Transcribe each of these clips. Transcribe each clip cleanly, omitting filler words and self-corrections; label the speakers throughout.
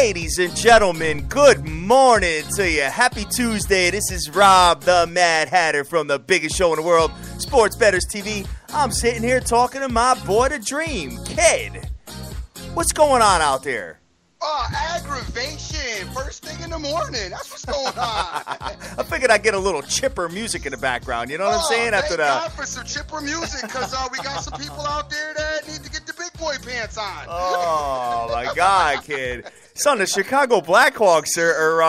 Speaker 1: Ladies and gentlemen, good morning to you. Happy Tuesday. This is Rob, the Mad Hatter from the biggest show in the world, Sports Bettors TV. I'm sitting here talking to my boy, The Dream, Kid. What's going on out there?
Speaker 2: Aggravation. First thing in the morning. That's what's going on.
Speaker 1: I figured I'd get a little chipper music in the background. You know what I'm saying?
Speaker 2: Thank God for some chipper music, because we got some people out there that need to get the big boy pants on.
Speaker 1: Oh, my God, Kid. Son, the Chicago Blackhawks are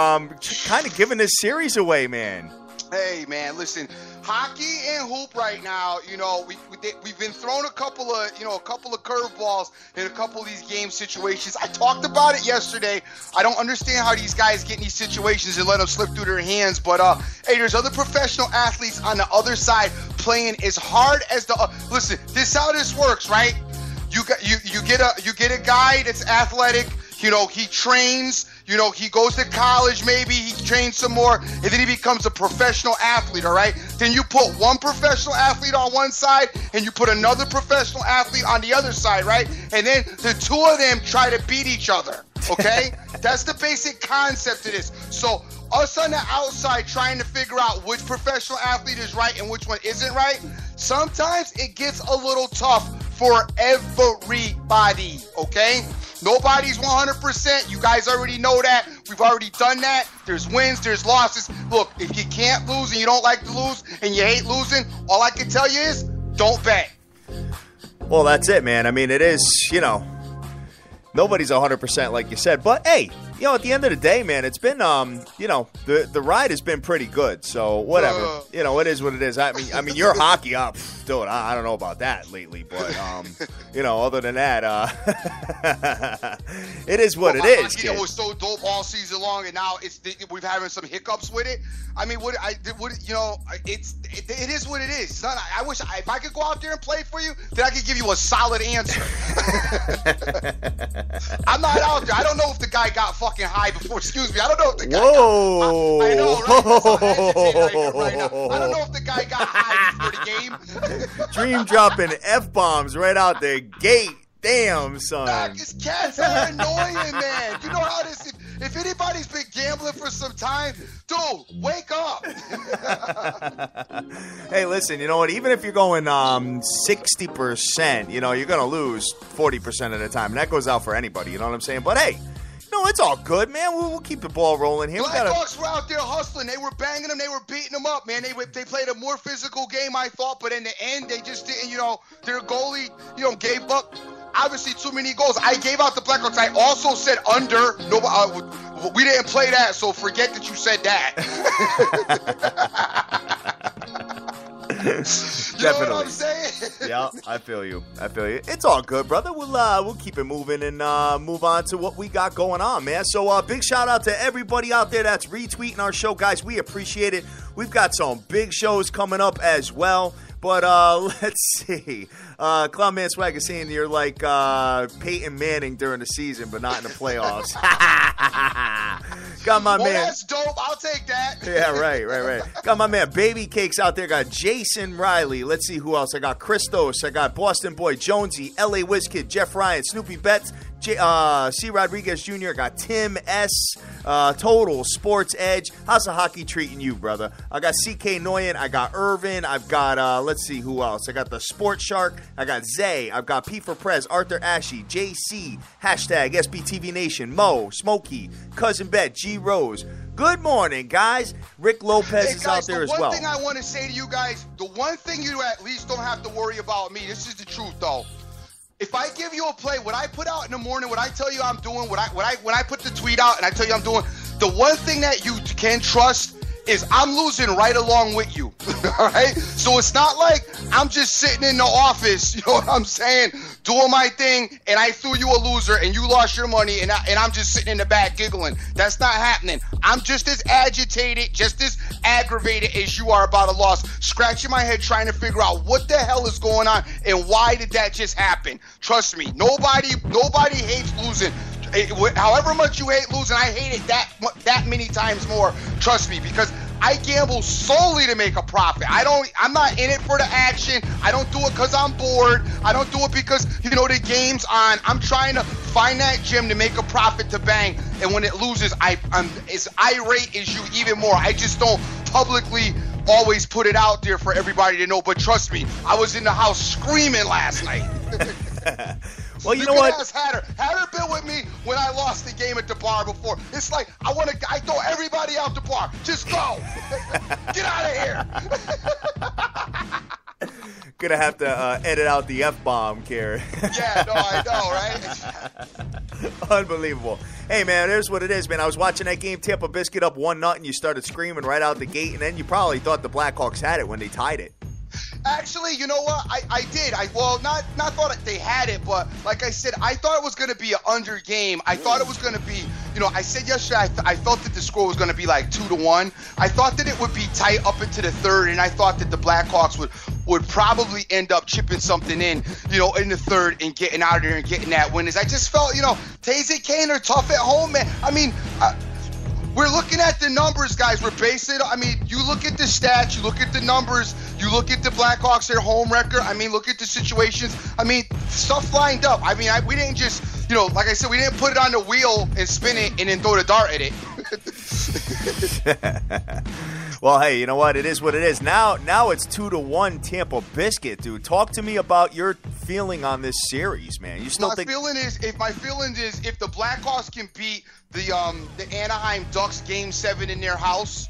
Speaker 1: kind of giving this series away, man.
Speaker 2: Hey, man, listen, hockey and hoop right now, you know, we've been thrown a couple of curveballs in a couple of these game situations. I talked about it yesterday. I don't understand how these guys get in these situations and let them slip through their hands. But, hey, there's other professional athletes on the other side playing as hard as listen, this is how this works, right? You get a guy that's athletic. You know, he trains, you know, he goes to college, maybe he trains some more, and then he becomes a professional athlete, all right? Then you put one professional athlete on one side, and you put another professional athlete on the other side, right? And then the two of them try to beat each other, okay? That's the basic concept of this. So us on the outside trying to figure out which professional athlete is right and which one isn't right, sometimes it gets a little tough for everybody, okay? Nobody's 100%. You guys already know that. We've already done that. There's wins, there's losses. Look, if you can't lose and you don't like to lose and you hate losing, all I can tell you is don't bet.
Speaker 1: Well, that's it, man. I mean, it is, you know, nobody's 100% like you said. But, hey, you know, at the end of the day, man, it's been, you know, the ride has been pretty good. So, whatever. You know, it is what it is. I mean, your hockey up. Dude, I don't know about that lately, but, you know, other than that, it is what it is.
Speaker 2: You know, it was so dope all season long, and now we're having some hiccups with it. I mean, it is what it is. It's not, I wish if I could go out there and play for you, then I could give you a solid answer. I'm not out there. I don't know if the guy got fucking high before. Excuse me. I don't know if the guy
Speaker 1: Whoa.
Speaker 2: I know, right? That's how agitated right now. I don't know if the guy got high before the game.
Speaker 1: Dream dropping F-bombs right out the gate. Damn, son.
Speaker 2: His cats are annoying, man. You know how this is. If anybody's been gambling for some time, dude, wake up.
Speaker 1: Hey, listen, you know what? Even if you're going 60%, you know, you're going to lose 40% of the time. And that goes out for anybody, you know what I'm saying? But, hey, no, it's all good, man. We'll keep the ball rolling here.
Speaker 2: Blackhawks were out there hustling. They were banging them. They were beating them up, man. They played a more physical game, I thought. But in the end, they just didn't, you know, their goalie, you know, gave up, obviously, too many goals. I gave out the Blackhawks. I also said under. No, we didn't play that, so forget that you said that. You know what I'm saying?
Speaker 1: Yeah, I feel you. It's all good, brother. We'll keep it moving and move on to what we got going on, man. So big shout out to everybody out there that's retweeting our show, guys. We appreciate it. We've got some big shows coming up as well. But let's see. Clownman Swagger saying you're like Peyton Manning during the season, but not in the playoffs. Got my man.
Speaker 2: That's dope. I'll take that.
Speaker 1: Yeah, right. Got my man Baby Cakes out there. Got Jason Riley. Let's see who else. I got Christos. I got Boston Boy Jonesy, LA Wizkid, Jeff Ryan, Snoopy Betts, C. Rodriguez Jr. I got Tim S. Total Sports Edge. How's the hockey treating you, brother? I got CK Noyan. I got Irvin. I've got, let's see who else. I got the Sports Shark. I got Zay. I've got P for Prez, Arthur Ashy, JC, hashtag SBTVNation, Mo, Smokey, Cousin Bet, G Rose. Good morning, guys. Rick Lopez is out there as well.
Speaker 2: The one thing I want to say to you guys, the one thing you at least don't have to worry about me, this is the truth, though. If I give you a play, what I put out in the morning, what I tell you I'm doing, when I put the tweet out and I tell you I'm doing, the one thing that you can trust is I'm losing right along with you. All right? So it's not like I'm just sitting in the office, you know what I'm saying, doing my thing, and I threw you a loser and you lost your money and I'm just sitting in the back giggling. That's not happening. I'm just as agitated, just as aggravated as you are about a loss, scratching my head trying to figure out what the hell is going on and why did that just happen. Trust me, nobody hates losing. However much you hate losing, I hate it that many times more. Trust me, because I gamble solely to make a profit. I'm not in it for the action. I don't do it because I'm bored. I don't do it because, you know, the game's on. I'm trying to find that gym to make a profit to bang. and when it loses, I'm as irate as you, even more. I just don't publicly always put it out there for everybody to know. But trust me, I was in the house screaming last night.
Speaker 1: Well, you know what?
Speaker 2: Hatter been with me when I lost the game at the bar before. It's like I throw everybody out the bar. Just go. Get out of here.
Speaker 1: Gonna have to edit out the F-bomb, Karen.
Speaker 2: Yeah, no, I know, right?
Speaker 1: Unbelievable. Hey, man, here's what it is, man. I was watching that game, Tampa Biscuit up 1-0, and you started screaming right out the gate, and then you probably thought the Blackhawks had it when they tied it.
Speaker 2: Actually, you know what? I did. Not thought they had it, but like I said, I thought it was going to be an under game. I thought it was going to be, I said yesterday I felt that the score was going to be like 2-1. I thought that it would be tight up into the third, and I thought that the Blackhawks would probably end up chipping something in the third and getting out of there and getting that win. As I just felt, Taze and Kane are tough at home, man. I mean, we're looking at the numbers, guys. We're basing it. I mean, you look at the stats, you look at the numbers, you look at the Blackhawks, their home record. I mean, look at the situations. I mean, stuff lined up. I mean, we didn't just, like I said, we didn't put it on the wheel and spin it and then throw the dart at it.
Speaker 1: Well, hey, you know what? It is what it is. Now it's 2-1 Tampa Biscuit, dude. Talk to me about your feeling on this series, man. You still think?
Speaker 2: My feeling is if the Blackhawks can beat the Anaheim Ducks Game 7 in their house.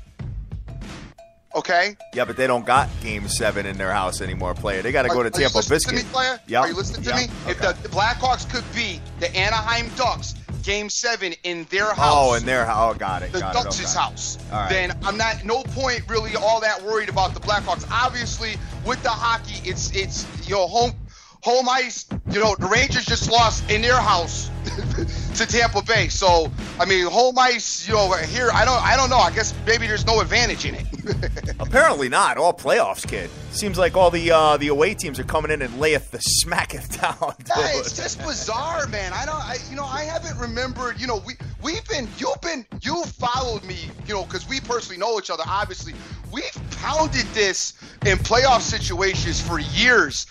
Speaker 2: Okay.
Speaker 1: Yeah, but they don't got Game 7 in their house anymore, player. They got to go to Tampa Biscuit.
Speaker 2: To me, player?
Speaker 1: Yep.
Speaker 2: Are you listening to me?
Speaker 1: Okay.
Speaker 2: If the Blackhawks could beat the Anaheim Ducks Game 7 in their house.
Speaker 1: Oh, in their house. Oh, got it.
Speaker 2: The Ducks' house.
Speaker 1: All right.
Speaker 2: Then I'm no point really all that worried about the Blackhawks. Obviously, with the hockey, it's home ice. The Rangers just lost in their house to Tampa Bay. So, I mean, home ice, here, I don't know. I guess maybe there's no advantage in it.
Speaker 1: Apparently not. All playoffs, kid. Seems like all the away teams are coming in and smacketh down.
Speaker 2: Yeah, it's just bizarre, man. I haven't remembered. You've followed me, because we personally know each other. Obviously, we've pounded this in playoff situations for years.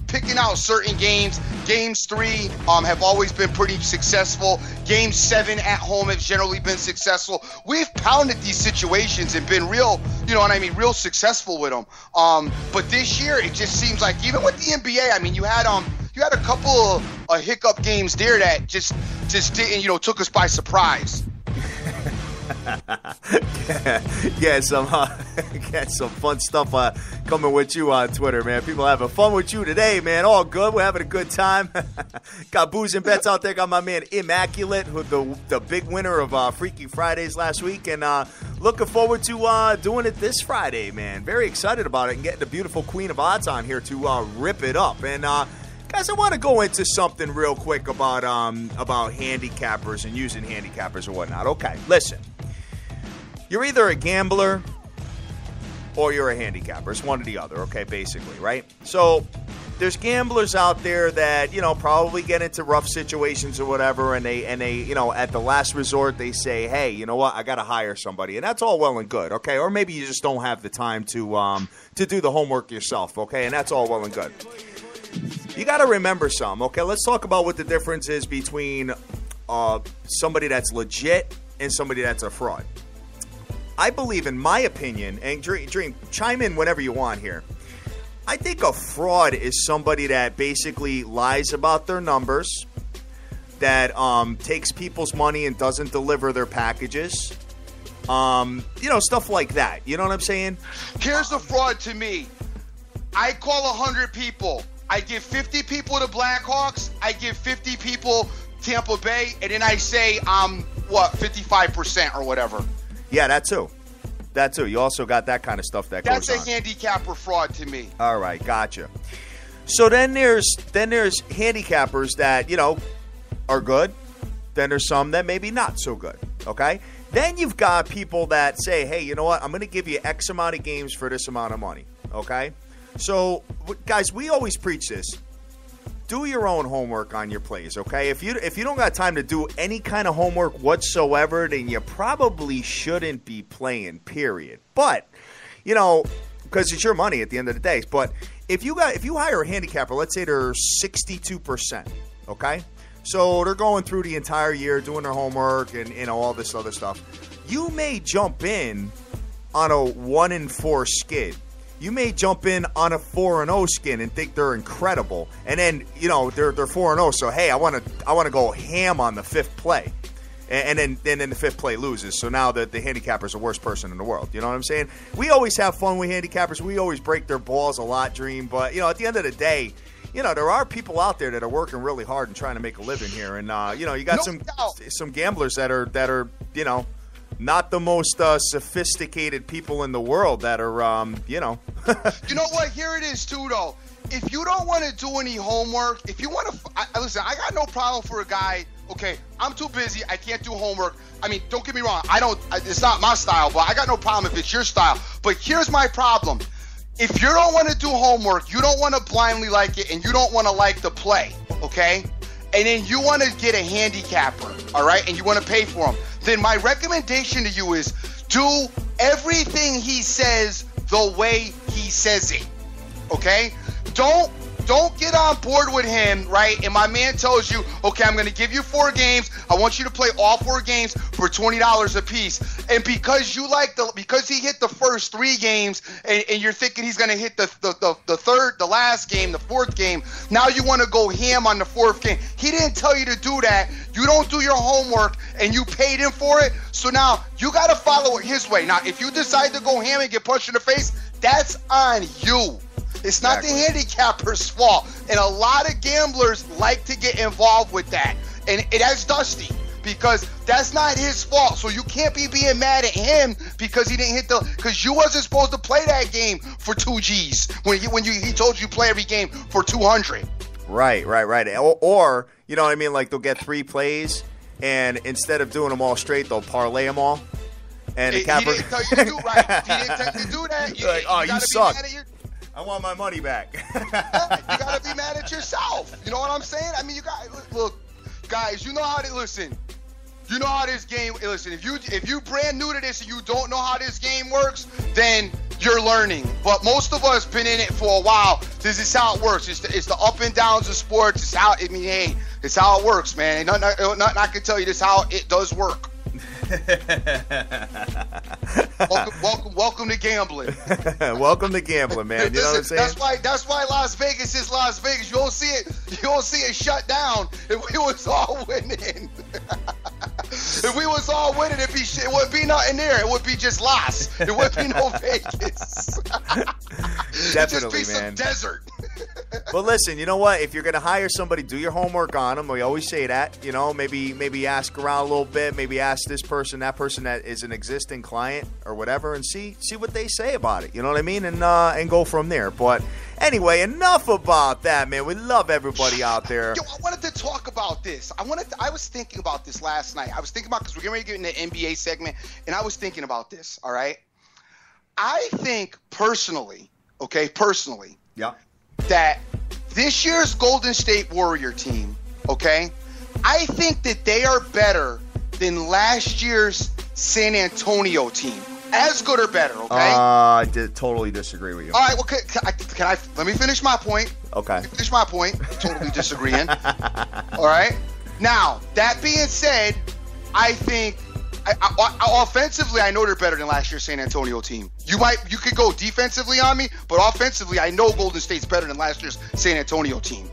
Speaker 2: Picking out certain games. Games 3 have always been pretty successful. Game 7 at home have generally been successful. We've pounded these situations and been real successful with them. But this year, it just seems like even with the NBA, I mean, you had a couple of hiccup games there that just didn't, took us by surprise.
Speaker 1: Yeah, some fun stuff coming with you on Twitter, man. People having fun with you today, man. All good. We're having a good time. Got Booze and Bets out there. Got my man Immaculate, who the big winner of Freaky Fridays last week, and looking forward to doing it this Friday, man. Very excited about it and getting the beautiful Queen of Odds on here to rip it up. And guys, I want to go into something real quick about handicappers and using handicappers or whatnot. Okay, listen. You're either a gambler or you're a handicapper. It's one or the other, okay, basically, right? So there's gamblers out there that, probably get into rough situations or whatever, and they at the last resort, they say, hey, you know what, I got to hire somebody. And that's all well and good, okay? Or maybe you just don't have the time to do the homework yourself, okay? And that's all well and good. You got to remember something, okay? Let's talk about what the difference is between somebody that's legit and somebody that's a fraud. I believe, in my opinion, and Dream, chime in whenever you want here. I think a fraud is somebody that basically lies about their numbers, that takes people's money and doesn't deliver their packages, stuff like that. You know what I'm saying?
Speaker 2: Here's the fraud to me. I call 100 people. I give 50 people the Blackhawks. I give 50 people Tampa Bay, and then I say 55% or whatever.
Speaker 1: Yeah, that too. You also got that kind of stuff that goes on.
Speaker 2: That's a handicapper fraud to me.
Speaker 1: All right, gotcha. So then there's handicappers that, are good. Then there's some that maybe not so good, okay? Then you've got people that say, hey, you know what? I'm going to give you X amount of games for this amount of money, okay? So, guys, we always preach this. Do your own homework on your plays, okay? If you don't got time to do any kind of homework whatsoever, then you probably shouldn't be playing, period. But, because it's your money at the end of the day. But if you hire a handicapper, let's say they're 62%, okay? So they're going through the entire year doing their homework and all this other stuff. You may jump in on a 1-4 skid. You may jump in on a 4-0 skin and think they're incredible, and then they're 4-0. So hey, I want to go ham on the fifth play, and then the fifth play loses. So now the handicapper's the worst person in the world. You know what I'm saying? We always have fun with handicappers. We always break their balls a lot, Dream. But at the end of the day, there are people out there that are working really hard and trying to make a living here, and you got some gamblers that are not the most sophisticated people in the world that are, You know what? Here it is, too, though. If you don't want to do any homework, if you want to... Listen, I got no problem for a guy... Okay, I'm too busy. I can't do homework. I mean, don't get me wrong. It's not my style, but I got no problem if it's your style. But here's my problem. If you don't want to do homework, you don't want to blindly like it, and you don't want to like the play, okay? And then you want to get a handicapper, all right? And you want to pay for him. Then my recommendation to you is do everything he says the way he says it, okay? Don't get on board with him, right? And my man tells you, okay, I'm going to give you 4 games. I want you to play all 4 games for $20 a piece. And because he hit the first 3 games, and you're thinking he's going to hit the last game, the 4th game, now you want to go ham on the 4th game. He didn't tell you to do that. You don't do your homework, and you paid him for it. So now you got to follow it his way. Now, if you decide to go ham and get punched in the face, that's on you. It's not the handicapper's fault. And a lot of gamblers like to get involved with that. And that's Dusty, because that's not his fault. So you can't be being mad at him because he didn't because you wasn't supposed to play that game for 2 G's when he told you play every game for 200. Right. Or you know what I mean? Like they'll get 3 plays, and instead of doing them all straight, they'll parlay them all. And the capper... He didn't tell you to do right. He didn't tell you to do that. You suck. I want my money back. You got to be mad at yourself. You know what I'm saying? I mean, you got look, guys. You know how to listen. You know how this game. Listen, if you brand new to this and you don't know how this game works, then you're learning. But most of us been in it for a while. This is how it works. It's the up and downs of sports. It's how it's how it works, man. Nothing I can tell you. This is how it does work. Welcome to gambling. Welcome to gambling, man. You know what I'm saying? That's why Las Vegas is Las Vegas. You don't see it shut down if we was all winning. If we was all winning, it would be nothing there. It would be just Las. It would be no Vegas. Definitely, it'd just be man. Some desert. But listen, you know what? If you're going to hire somebody, do your homework on them. We always say that. Maybe ask around a little bit. Maybe ask this person, that person that is an existing client or whatever, and see what they say about it. You know what I mean? And go from there. But anyway, enough about that, man. We love everybody out there. Yo, I wanted to talk about this. I was thinking about this last night. I was thinking about, because we're getting ready to get in the NBA segment, and I was thinking about this. All right. I think personally, yeah, that this year's Golden State Warrior team, okay, I think that they are better than last year's San Antonio team. As good or better, okay? I totally disagree with you. All right, well, can I let me finish my point. Okay. Finish my point. Totally disagreeing. All right. Now, that being said, I think offensively, I know they're better than last year's San Antonio team. You could go defensively on me, but offensively, I know Golden State's better than last year's San Antonio team.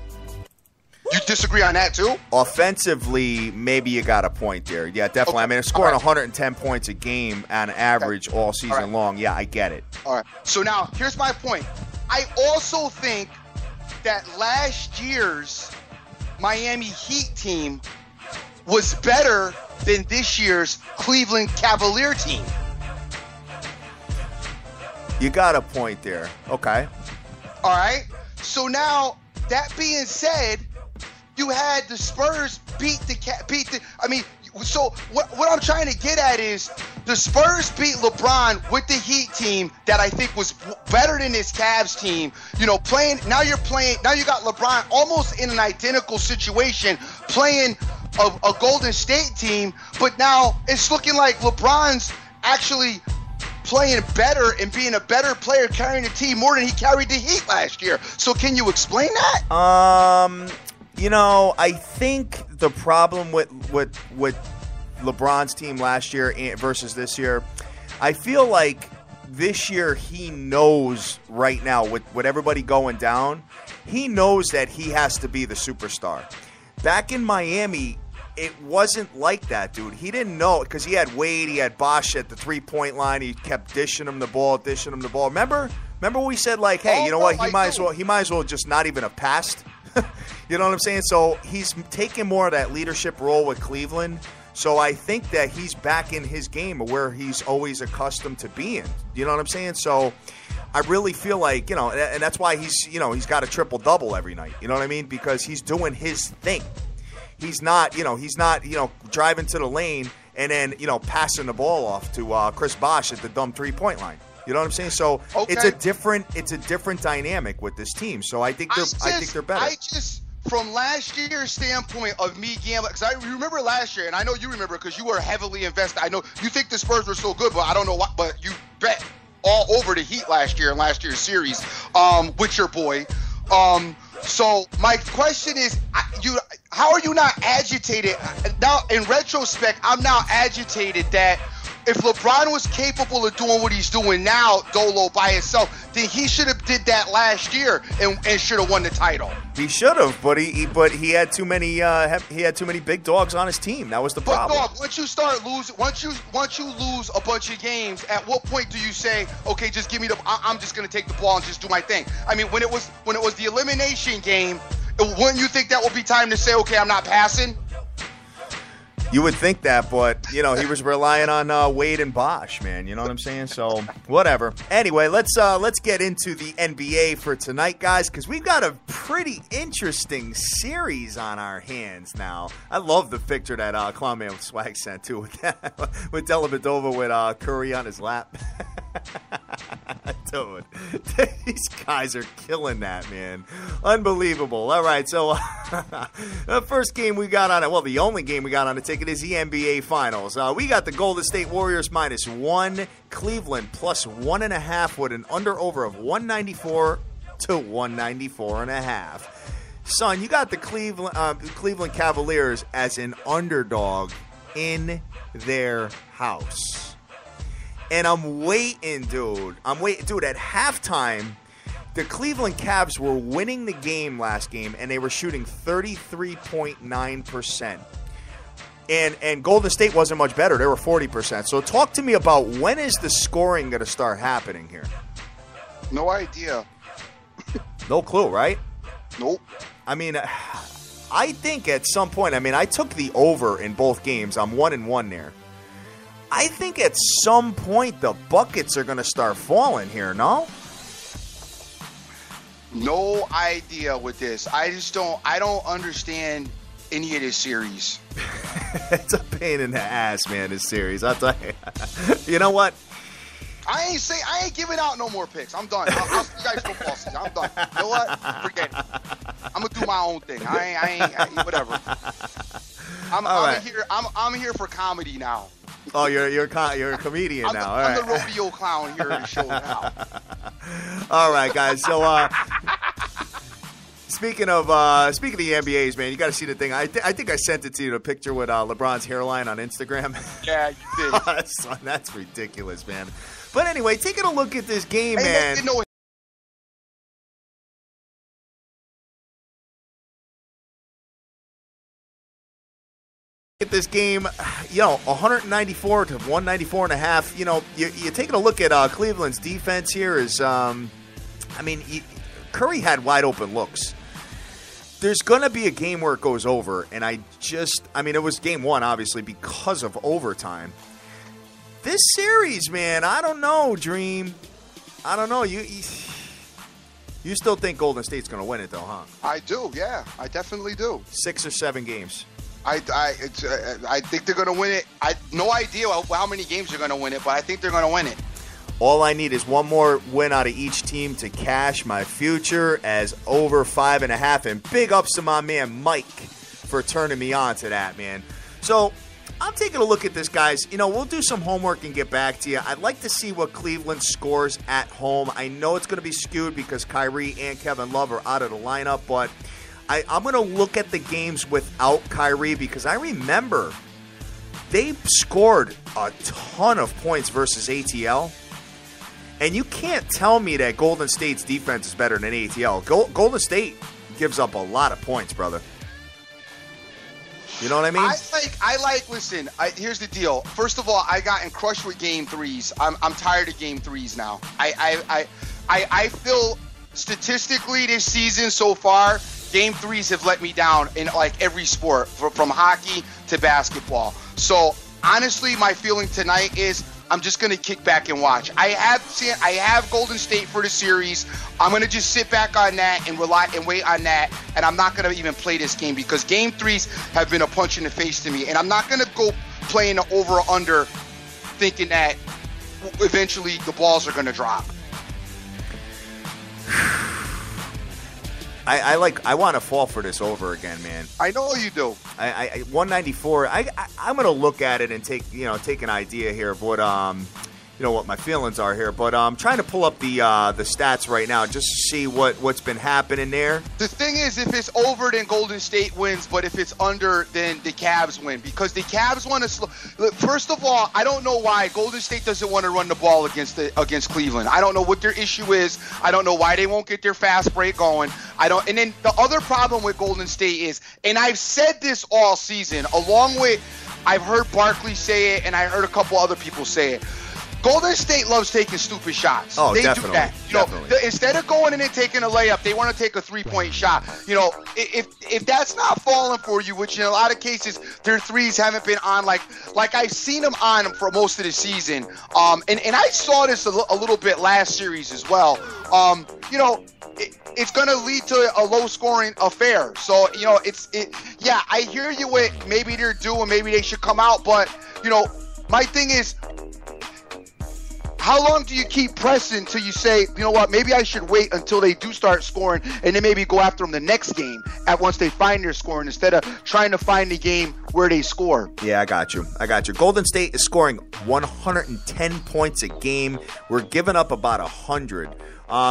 Speaker 1: You disagree on that too? Offensively, maybe you got a point there. Yeah, definitely. Okay. I mean, they're scoring 110 points a game on average all season long. Yeah, I get it. All right. So now, here's my point. I also think that last year's Miami Heat team was better than this year's Cleveland Cavalier team. You got a point there. Okay. All right. So now, that being said, you had the Spurs beat the. I mean, so what I'm trying to get at is the Spurs beat LeBron with the Heat team that I think was better than this Cavs team. Now you got LeBron almost in an identical situation playing a Golden State team, but now it's looking like LeBron's actually playing better and being a better player, carrying the team more than he carried the Heat last year. So can you explain that? You know, I think the problem with LeBron's team last year versus this year, I feel like this year he knows right now with everybody going down, he knows that he has to be the superstar. Back in Miami, it wasn't like that, dude. He didn't know because he had Wade, he had Bosh at the 3-point line. He kept dishing him the ball. Remember we said like, hey, you know what? He might as well just not even have passed. You know what I'm saying? So he's taking more of that leadership role with Cleveland. So I think that he's back in his game where he's always accustomed to being. You know what I'm saying? So I really feel like, you know, and that's why he's got a triple-double every night. You know what I mean? Because he's doing his thing. He's not driving to the lane and then, passing the ball off to Chris Bosh at the dumb 3-point line. You know what I'm saying? So it's a different dynamic with this team. So I think they're better.
Speaker 2: From last year's standpoint of me gambling, because I remember last year, and I know you remember because you were heavily invested. I know you think the Spurs were so good, but I don't know what. But you bet all over the Heat last year in last year's series with your boy. So my question is, how are you not agitated? Now, in retrospect, I'm now agitated that if LeBron was capable of doing what he's doing now, Dolo, by himself, then he should have did that last year and should have won the title.
Speaker 1: He should have, but he had too many big dogs on his team. That was the problem.
Speaker 2: But once you start losing, once you lose a bunch of games, at what point do you say, okay, just give me I'm just gonna take the ball and just do my thing? I mean, when it was the elimination game, wouldn't you think that would be time to say, okay, I'm not passing?
Speaker 1: You would think that, but, he was relying on Wade and Bosh, man. You know what I'm saying? So, whatever. Anyway, let's get into the NBA for tonight, guys, because we've got a pretty interesting series on our hands now. I love the picture that Clownman with Swag sent, too, with Dellavedova with Curry on his lap. Dude, these guys are killing that, man. Unbelievable. All right, so the first game we got on it, well, the only game we got on the ticket is the NBA Finals. We got the Golden State Warriors -1, Cleveland +1.5 with an under-over of 194 to 194.5. Son, you got the Cleveland Cavaliers as an underdog in their house. And I'm waiting, dude. At halftime, the Cleveland Cavs were winning the game last game, and they were shooting 33.9%. And Golden State wasn't much better. They were 40%. So talk to me about when is the scoring going to start happening here?
Speaker 2: No idea.
Speaker 1: No clue, right?
Speaker 2: Nope.
Speaker 1: I mean, I think at some point, I took the over in both games. I'm 1-1 there. I think at some point the buckets are going to start falling here, no?
Speaker 2: No idea with this. I don't understand any of this series.
Speaker 1: It's a pain in the ass, man, this series. I'll tell you. You know what?
Speaker 2: I ain't giving out no more picks. I'm done. I'll see you guys football season. I'm done. You know what? Forget it. I'm gonna do my own thing. I ain't whatever. I'm here for comedy now.
Speaker 1: Oh, you're a comedian now.
Speaker 2: I'm the rodeo clown here in the show now.
Speaker 1: All right, guys. So, speaking of the NBAs, man, you got to see the thing. I think I sent it to you, the picture with LeBron's hairline on Instagram.
Speaker 2: Yeah, you did.
Speaker 1: Son, that's ridiculous, man. But anyway, taking a look at this game, man. At this game, 194 to 194.5. You're taking a look at Cleveland's defense here. Curry had wide open looks. There's going to be a game where it goes over, and it was game one, obviously, because of overtime. This series, man, I don't know, Dream. I don't know. You still think Golden State's going to win it, though, huh?
Speaker 2: I do, yeah. I definitely do.
Speaker 1: 6 or 7 games.
Speaker 2: I think they're going to win it. No idea how many games they're going to win it, but I think they're going to win it.
Speaker 1: All I need is one more win out of each team to cash my future as over 5.5. And big ups to my man Mike for turning me on to that, man. So I'm taking a look at this, guys. We'll do some homework and get back to you. I'd like to see what Cleveland scores at home. I know it's going to be skewed because Kyrie and Kevin Love are out of the lineup, but I'm going to look at the games without Kyrie because I remember they scored a ton of points versus ATL. And you can't tell me that Golden State's defense is better than ATL. Golden State gives up a lot of points, brother. You know what I mean?
Speaker 2: Listen, here's the deal. First of all, I gotten crushed with game threes. I'm tired of game threes now. I feel statistically this season so far, game threes have let me down in like every sport, from hockey to basketball. So honestly, my feeling tonight is I'm just going to kick back and watch. I have Golden State for the series. I'm going to just sit back on that and rely and wait on that. And I'm not going to even play this game because game threes have been a punch in the face to me. And I'm not going to go playing the over or under thinking that eventually the balls are going to drop.
Speaker 1: I want to fall for this over again, man.
Speaker 2: I know you do.
Speaker 1: 194. I'm gonna look at it and take an idea here of what what my feelings are here. But I'm trying to pull up the stats right now just to see what's been happening there.
Speaker 2: The thing is, if it's over, then Golden State wins. But if it's under, then the Cavs win because the Cavs want to. First of all, I don't know why Golden State doesn't want to run the ball against Cleveland. I don't know what their issue is. I don't know why they won't get their fast break going. And then the other problem with Golden State is, and I've said this all season, along with I've heard Barkley say it, and I heard a couple other people say it. Golden State loves taking stupid shots.
Speaker 1: Oh,
Speaker 2: they
Speaker 1: definitely.
Speaker 2: do that.
Speaker 1: Definitely.
Speaker 2: Instead of going in and taking a layup, they want to take a three-point shot. If that's not falling for you, which in a lot of cases their threes haven't been on like I've seen them on for most of the season. And I saw this a little bit last series as well. It's going to lead to a low-scoring affair. So, I hear you with maybe they're due and maybe they should come out. But, my thing is, how long do you keep pressing till you say, you know what, maybe I should wait until they do start scoring and then maybe go after them the next game once they find their scoring instead of trying to find the game where they score?
Speaker 1: Yeah, I got you. Golden State is scoring 110 points a game. We're giving up about 100.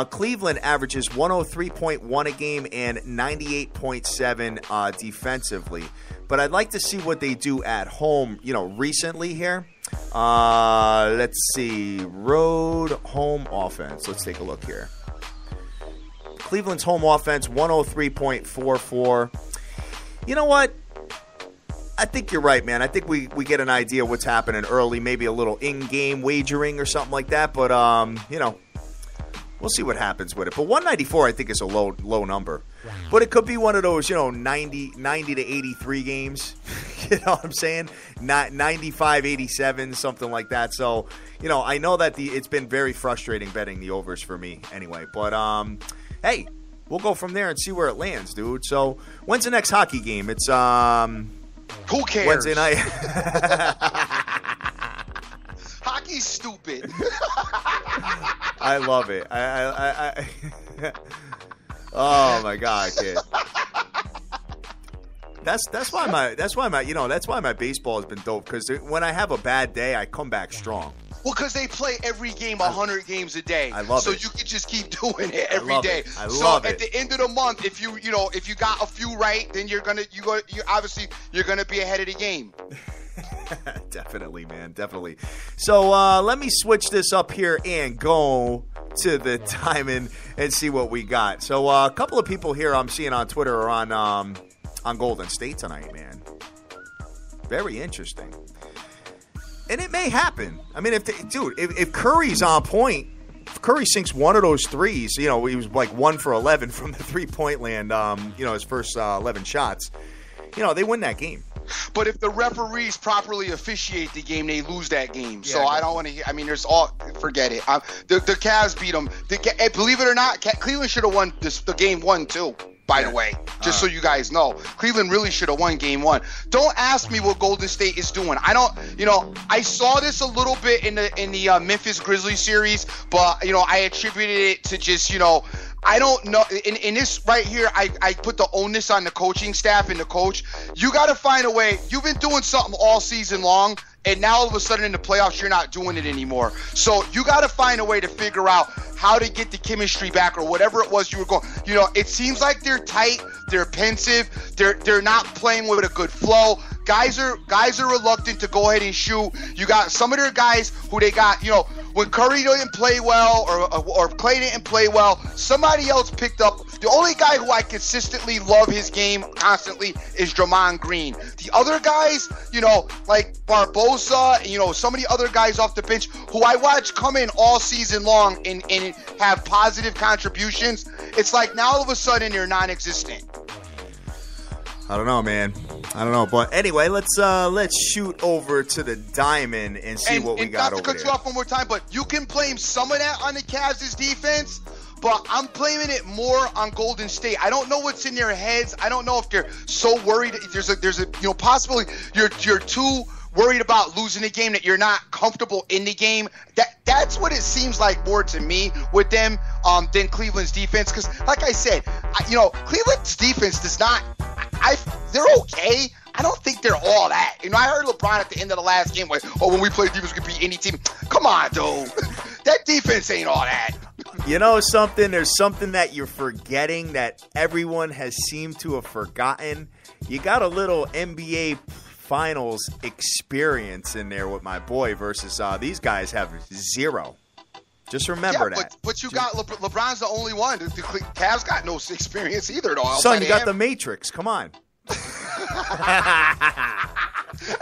Speaker 1: Cleveland averages 103.1 a game and 98.7 defensively. But I'd like to see what they do at home, recently here. Let's see. Road home offense. Let's take a look here. Cleveland's home offense, 103.44. You know what? I think you're right, man. I think we get an idea of what's happening early, maybe a little in-game wagering or something like that. But, we'll see what happens with it. But 194, I think, is a low number. Wow. But it could be one of those, 90 to 83 games. You know what I'm saying? 95, 87, something like that. So, I know that it's been very frustrating betting the overs for me anyway. But, hey, we'll go from there and see where it lands, dude. So, when's the next hockey game? It's,
Speaker 2: who cares?
Speaker 1: Wednesday night.
Speaker 2: Hockey's stupid.
Speaker 1: I love it. I oh my God, kid. That's why my baseball has been dope, because when I have a bad day, I come back strong.
Speaker 2: Well, because they play every game 100 games a day.
Speaker 1: I love it.
Speaker 2: So you can just keep doing it every day.
Speaker 1: I love it.
Speaker 2: So at the end of the month, if you got a few right, then you're gonna be ahead of the game.
Speaker 1: Definitely, man. Definitely. So let me switch this up here and go to the diamond and see what we got. So a couple of people here I'm seeing on Twitter are on Golden State tonight, man. Very interesting. And it may happen. I mean, if Curry's on point, if Curry sinks one of those threes, he was like 1 for 11 from the three-point land, his first 11 shots, they win that game.
Speaker 2: But if the referees properly officiate the game, they lose that game.
Speaker 1: Yeah,
Speaker 2: so I don't want to hear. I mean, forget it. The Cavs beat them. Believe it or not, Cleveland should have won the game 1 too. By the way, just so you guys know, Cleveland really should have won game 1. Don't ask me what Golden State is doing. I don't, I saw this a little bit in the Memphis Grizzlies series, but I attributed it to just, I don't know. In this right here, I put the onus on the coaching staff and the coach. You got to find a way. You've been doing something all season long. and now all of a sudden in the playoffs, you're not doing it anymore. So you got to find a way to figure out how to get the chemistry back or whatever it was you were going. It seems like they're tight, they're pensive, they're not playing with a good flow. Guys are reluctant to go ahead and shoot. You got some of their guys who they got, when Curry didn't play well or Clay didn't play well, somebody else picked up. The only guy who I consistently love his game constantly is Draymond Green. The other guys, like Barbosa, some of the other guys off the bench who I watch come in all season long and have positive contributions, it's like now all of a sudden they're non-existent.
Speaker 1: I don't know, man. I don't know, but anyway, let's shoot over to the diamond and see what we got over there.
Speaker 2: Not to cut you off one more time, but you can blame some of that on the Cavs' defense, but I'm blaming it more on Golden State. I don't know what's in their heads. I don't know if they're so worried. There's a possibly you're too worried about losing the game that you're not comfortable in the game. That's what it seems like more to me with them than Cleveland's defense. Because, like I said, Cleveland's defense does not. They're okay. I don't think they're all that. I heard LeBron at the end of the last game, when we play defense, we can beat any team. Come on, dude. That defense ain't all that.
Speaker 1: You know something? There's something that you're forgetting that everyone has seemed to have forgotten. You got a little NBA Finals experience in there with my boy versus these guys have zero. Just remember that.
Speaker 2: But you got LeBron's the only one. The Cavs got no experience either, though.
Speaker 1: Son, you got the Matrix. Come on.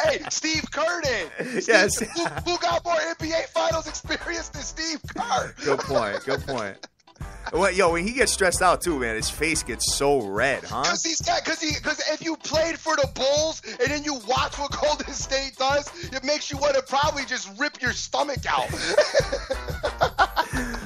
Speaker 2: Hey, Steve Kerr did.
Speaker 1: Yes.
Speaker 2: Who got more NBA Finals experience than Steve Kerr?
Speaker 1: Good point. When he gets stressed out too, man, his face gets so red, huh?
Speaker 2: Because if you played for the Bulls and then you watch what Golden State does, it makes you want to probably just rip your stomach out.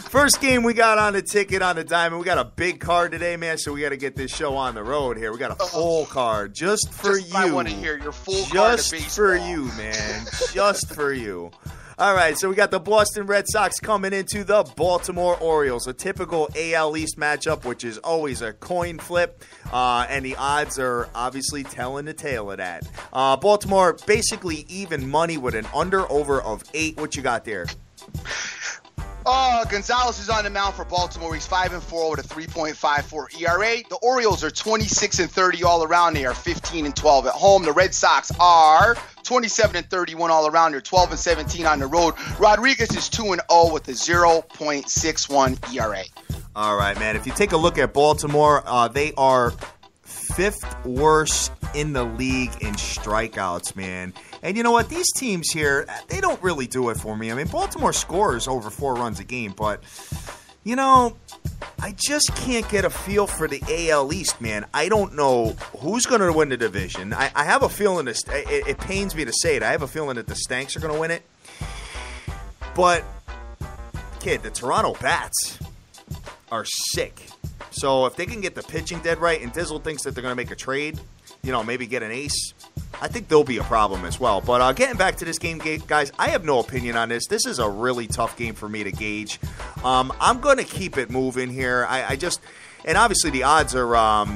Speaker 1: First game we got on the ticket on the diamond. We got a big card today, man, so we got to get this show on the road here. We got a full card just for you. I
Speaker 2: want to hear your full card of baseball.
Speaker 1: Just for you, man. Just for you. All right, so we got the Boston Red Sox coming into the Baltimore Orioles, a typical AL East matchup, which is always a coin flip, and the odds are obviously telling the tale of that. Baltimore basically even money with an under-over of 8. What you got there?
Speaker 2: Gonzalez is on the mound for Baltimore. He's 5-4 with a 3.54 ERA. The Orioles are 26-30 all around. They are 15-12 at home. The Red Sox are 27-31 all around. They're 12-17 on the road. Rodriguez is 2-0 with a 0.61 ERA.
Speaker 1: All right, man. If you take a look at Baltimore, they are 5th worst in the league in strikeouts, man. And you know what? These teams here, they don't really do it for me. I mean, Baltimore scores over 4 runs a game, but, I just can't get a feel for the AL East, man. I don't know who's going to win the division. I have a feeling, it pains me to say it, I have a feeling that the Stanks are going to win it. But, kid, the Toronto Bats are sick. So if they can get the pitching dead right, and Dizzle thinks that they're going to make a trade, maybe get an ace, I think there'll be a problem as well. But getting back to this game, guys, I have no opinion on this. This is a really tough game for me to gauge. I'm going to keep it moving here. And obviously the odds are,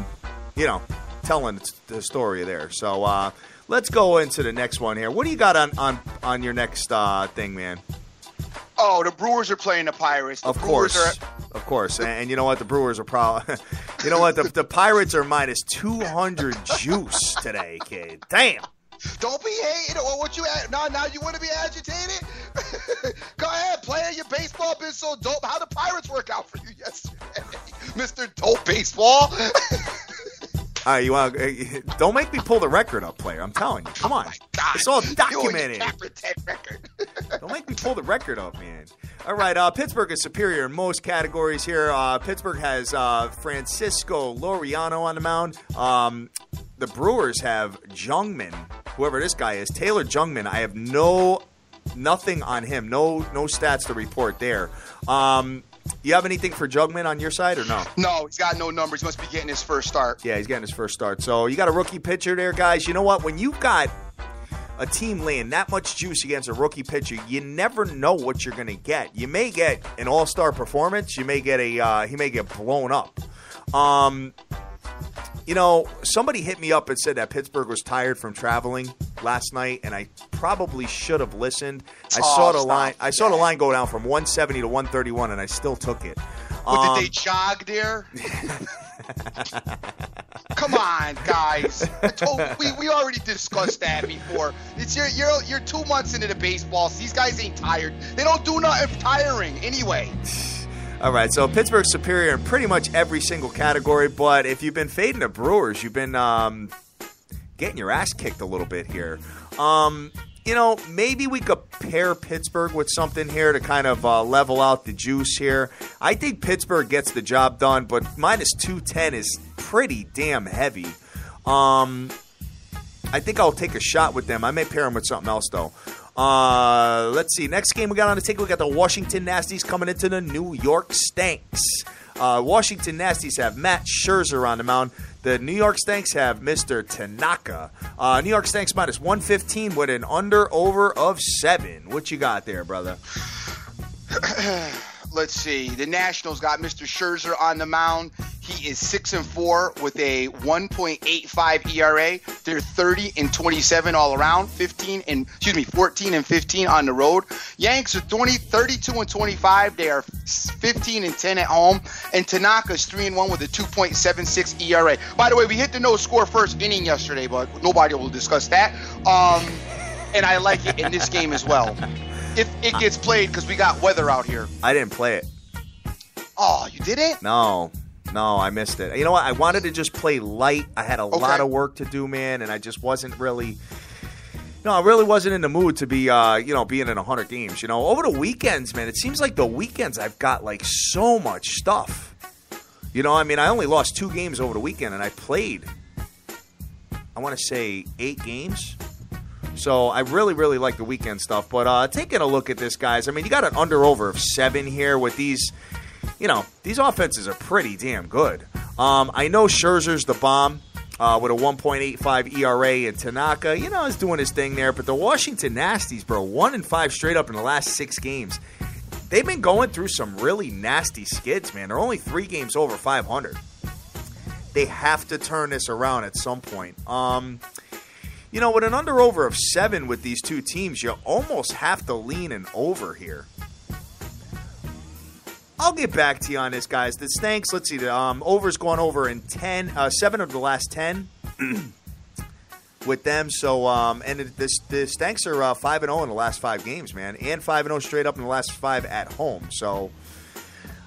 Speaker 1: telling the story there. So let's go into the next one here. What do you got on your next thing, man?
Speaker 2: Oh, the Brewers are playing the Pirates.
Speaker 1: Of course. And you know what? The Brewers are probably... You know what? The Pirates are minus 200 juice today, kid. Damn.
Speaker 2: Don't be hating. What you now you want to be agitated? Go ahead, play your baseball been so dope. How the Pirates work out for you yesterday, Mr. Dope Baseball?
Speaker 1: All right, don't make me pull the record up, player. I'm telling you. Come on.
Speaker 2: God.
Speaker 1: It's all documented.
Speaker 2: Record.
Speaker 1: Don't make me pull the record up, man. All right, Pittsburgh is superior in most categories here. Pittsburgh has Francisco Loriano on the mound. The Brewers have Jungmann, whoever this guy is, Taylor Jungmann. I have nothing on him, no stats to report there. You have anything for Jungmann on your side or no?
Speaker 2: No, he's got no numbers. He must be getting his first start.
Speaker 1: Yeah, he's getting his first start. So you got a rookie pitcher there, guys. You know what? When you've got a team laying that much juice against a rookie pitcher, you never know what you're going to get. You may get an all-star performance. You may get he may get blown up. Somebody hit me up and said that Pittsburgh was tired from traveling. last night, and I probably should have listened. I saw the line go down from 170 to 131, and I still took it.
Speaker 2: But did they jog there? Come on, guys. We already discussed that before. It's you're 2 months into the baseball. These guys ain't tired. They don't do nothing tiring anyway.
Speaker 1: All right, so Pittsburgh's superior in pretty much every single category, but if you've been fading the Brewers, you've been getting your ass kicked a little bit here. Maybe we could pair Pittsburgh with something here to kind of level out the juice here. I think Pittsburgh gets the job done, but minus 210 is pretty damn heavy. I think I'll take a shot with them. I may pair them with something else, though. Let's see. Next game we got on the ticket, we got the Washington Nasties coming into the New York Stanks. Washington Nasties have Matt Scherzer on the mound. The New York Stanks have Mr. Tanaka. New York Stanks minus 115 with an under-over of 7. What you got there, brother?
Speaker 2: Let's see. The Nationals got Mr. Scherzer on the mound. He is 6-4 with a 1.85 ERA. They're 30-27 all around. 14 and 15 on the road. Yanks are 32-25. They are 15-10 at home. And Tanaka's 3-1 with a 2.76 ERA. By the way, we hit the no score first inning yesterday, but nobody will discuss that. And I like it in this game as well. If it gets played, because we got weather out here.
Speaker 1: I didn't play it.
Speaker 2: Oh, you didn't?
Speaker 1: No, I missed it. You know what? I wanted to just play light. I had a lot of work to do, man, and I just wasn't really – I really wasn't in the mood to be, being in 100 games. Over the weekends, man, it seems like the weekends I've got, like, so much stuff. I only lost 2 games over the weekend, and I played, I want to say, 8 games. So I really, really like the weekend stuff. But taking a look at this, guys, you got an under-over of 7 here with these, these offenses are pretty damn good. I know Scherzer's the bomb with a 1.85 ERA, and Tanaka, is doing his thing there. But the Washington Nasties, bro, 1-5 straight up in the last 6 games. They've been going through some really nasty skids, man. They're only 3 games over 500. They have to turn this around at some point. With an under-over of 7 with these two teams, you almost have to lean an over here. I'll get back to you on this, guys. The Stanks, let's see, the over's gone over in 7 of the last 10 with them. So, and the Stanks are 5-0 in the last 5 games, man, and 5-0 straight up in the last 5 at home. So,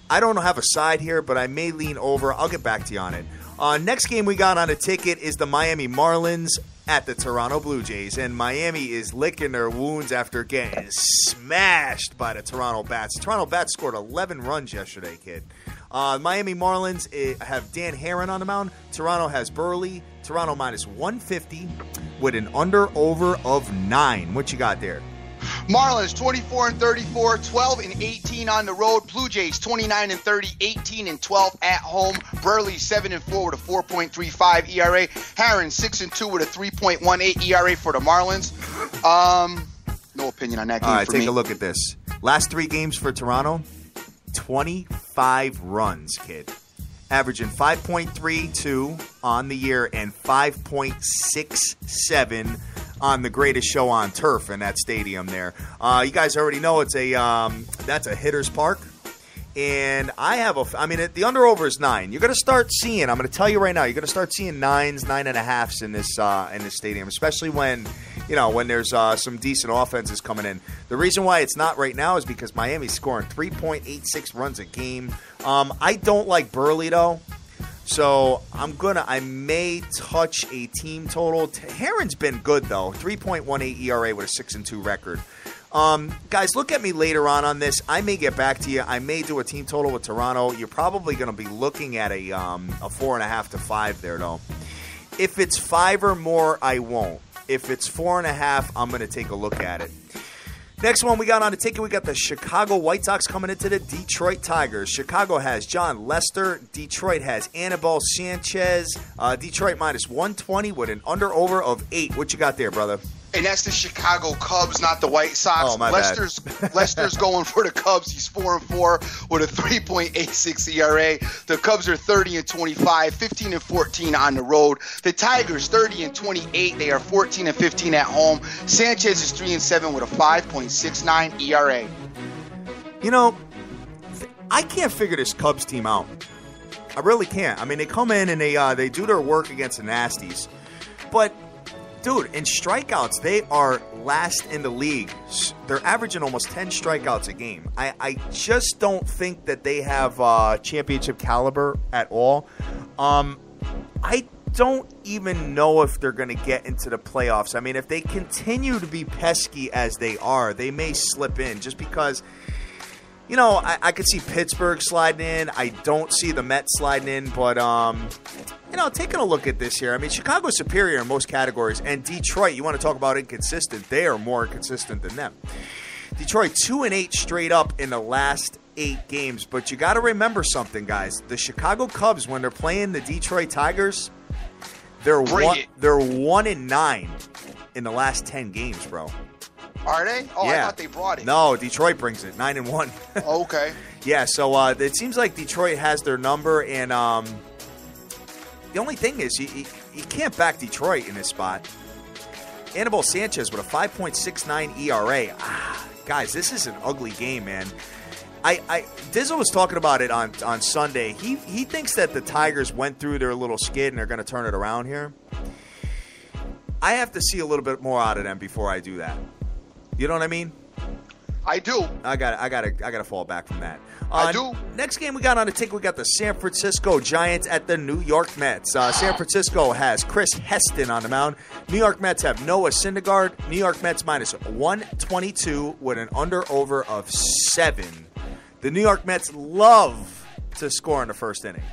Speaker 1: I don't have a side here, but I may lean over. I'll get back to you on it. Next game we got on a ticket is the Miami Marlins at the Toronto Blue Jays, and Miami is licking their wounds after getting smashed by the Toronto Bats. The Toronto Bats scored 11 runs yesterday, kid. Miami Marlins have Dan Herron on the mound. Toronto has Burley. Toronto minus 150 with an under-over of 9. What you got there?
Speaker 2: Marlins 24-34, 12-18 on the road. Blue Jays 29-30, 18-12 at home. Burley 7-4 with a 4.35 ERA. Herron 6-2 with a 3.18 ERA for the Marlins. No opinion on that game.
Speaker 1: All right,
Speaker 2: for
Speaker 1: take
Speaker 2: me.
Speaker 1: a look at this. Last 3 games for Toronto, 25 runs, kid. Averaging 5.32 on the year and 5.67 on the greatest show on turf in that stadium there. You guys already know it's that's a hitter's park. And I have the under-over is 9. You're going to start seeing, I'm going to tell you right now, you're going to start seeing 9s, 9.5s in this stadium, especially when there's some decent offenses coming in. The reason why it's not right now is because Miami's scoring 3.86 runs a game. I don't like Burley, though. So I may touch a team total. Herron's been good, though. 3.18 ERA with a 6-2 record. Guys, look at me later on this. I may get back to you. I may do a team total with Toronto. You're probably going to be looking at a 4.5 to 5 there, though. If it's 5 or more, I won't. If it's 4.5, I'm going to take a look at it. Next one we got on the ticket, we got the Chicago White Sox coming into the Detroit Tigers. Chicago has John Lester. Detroit has Anibal Sanchez. Detroit minus 120 with an under-over of 8. What you got there, brother?
Speaker 2: And that's the Chicago Cubs, not the White Sox.
Speaker 1: Oh, my bad.
Speaker 2: Lester's going for the Cubs. He's 4-4 with a 3.86 ERA. The Cubs are 30-25, 15-14 on the road. The Tigers 30-28. They are 14-15 at home. Sanchez is 3-7 with a 5.69 ERA.
Speaker 1: You know, I can't figure this Cubs team out. I really can't. I mean, they come in and they do their work against the Nasties, but. Dude, in strikeouts, they are last in the league. They're averaging almost 10 strikeouts a game. I just don't think that they have championship caliber at all. I don't even know if they're going to get into the playoffs. I mean, if they continue to be pesky as they are, they may slip in just because, you know, I could see Pittsburgh sliding in. I don't see the Mets sliding in, but you know, taking a look at this here, I mean, Chicago's superior in most categories, and Detroit, you want to talk about inconsistent, they are more inconsistent than them. Detroit 2-8 straight up in the last 8 games, but you got to remember something, guys. The Chicago Cubs, when they're playing the Detroit Tigers, they're 1-9 in the last 10 games, bro.
Speaker 2: Are they? Oh,
Speaker 1: yeah.
Speaker 2: I thought they brought it.
Speaker 1: No, Detroit brings it, 9-1.
Speaker 2: Okay.
Speaker 1: Yeah, so it seems like Detroit has their number, and the only thing is, you can't back Detroit in this spot. Anibal Sanchez with a 5.69 ERA. Guys, this is an ugly game, man. Dizzle was talking about it on Sunday. He thinks that the Tigers went through their little skid and they're going to turn it around here. I have to see a little bit more out of them before I do that. You know what I mean?
Speaker 2: I do.
Speaker 1: I gotta fall back from that.
Speaker 2: I do.
Speaker 1: Next game we got on the ticket, we got the San Francisco Giants at the New York Mets. San Francisco has Chris Heston on the mound. New York Mets have Noah Syndergaard. New York Mets minus 122 with an under-over of 7. The New York Mets love to score in the first inning.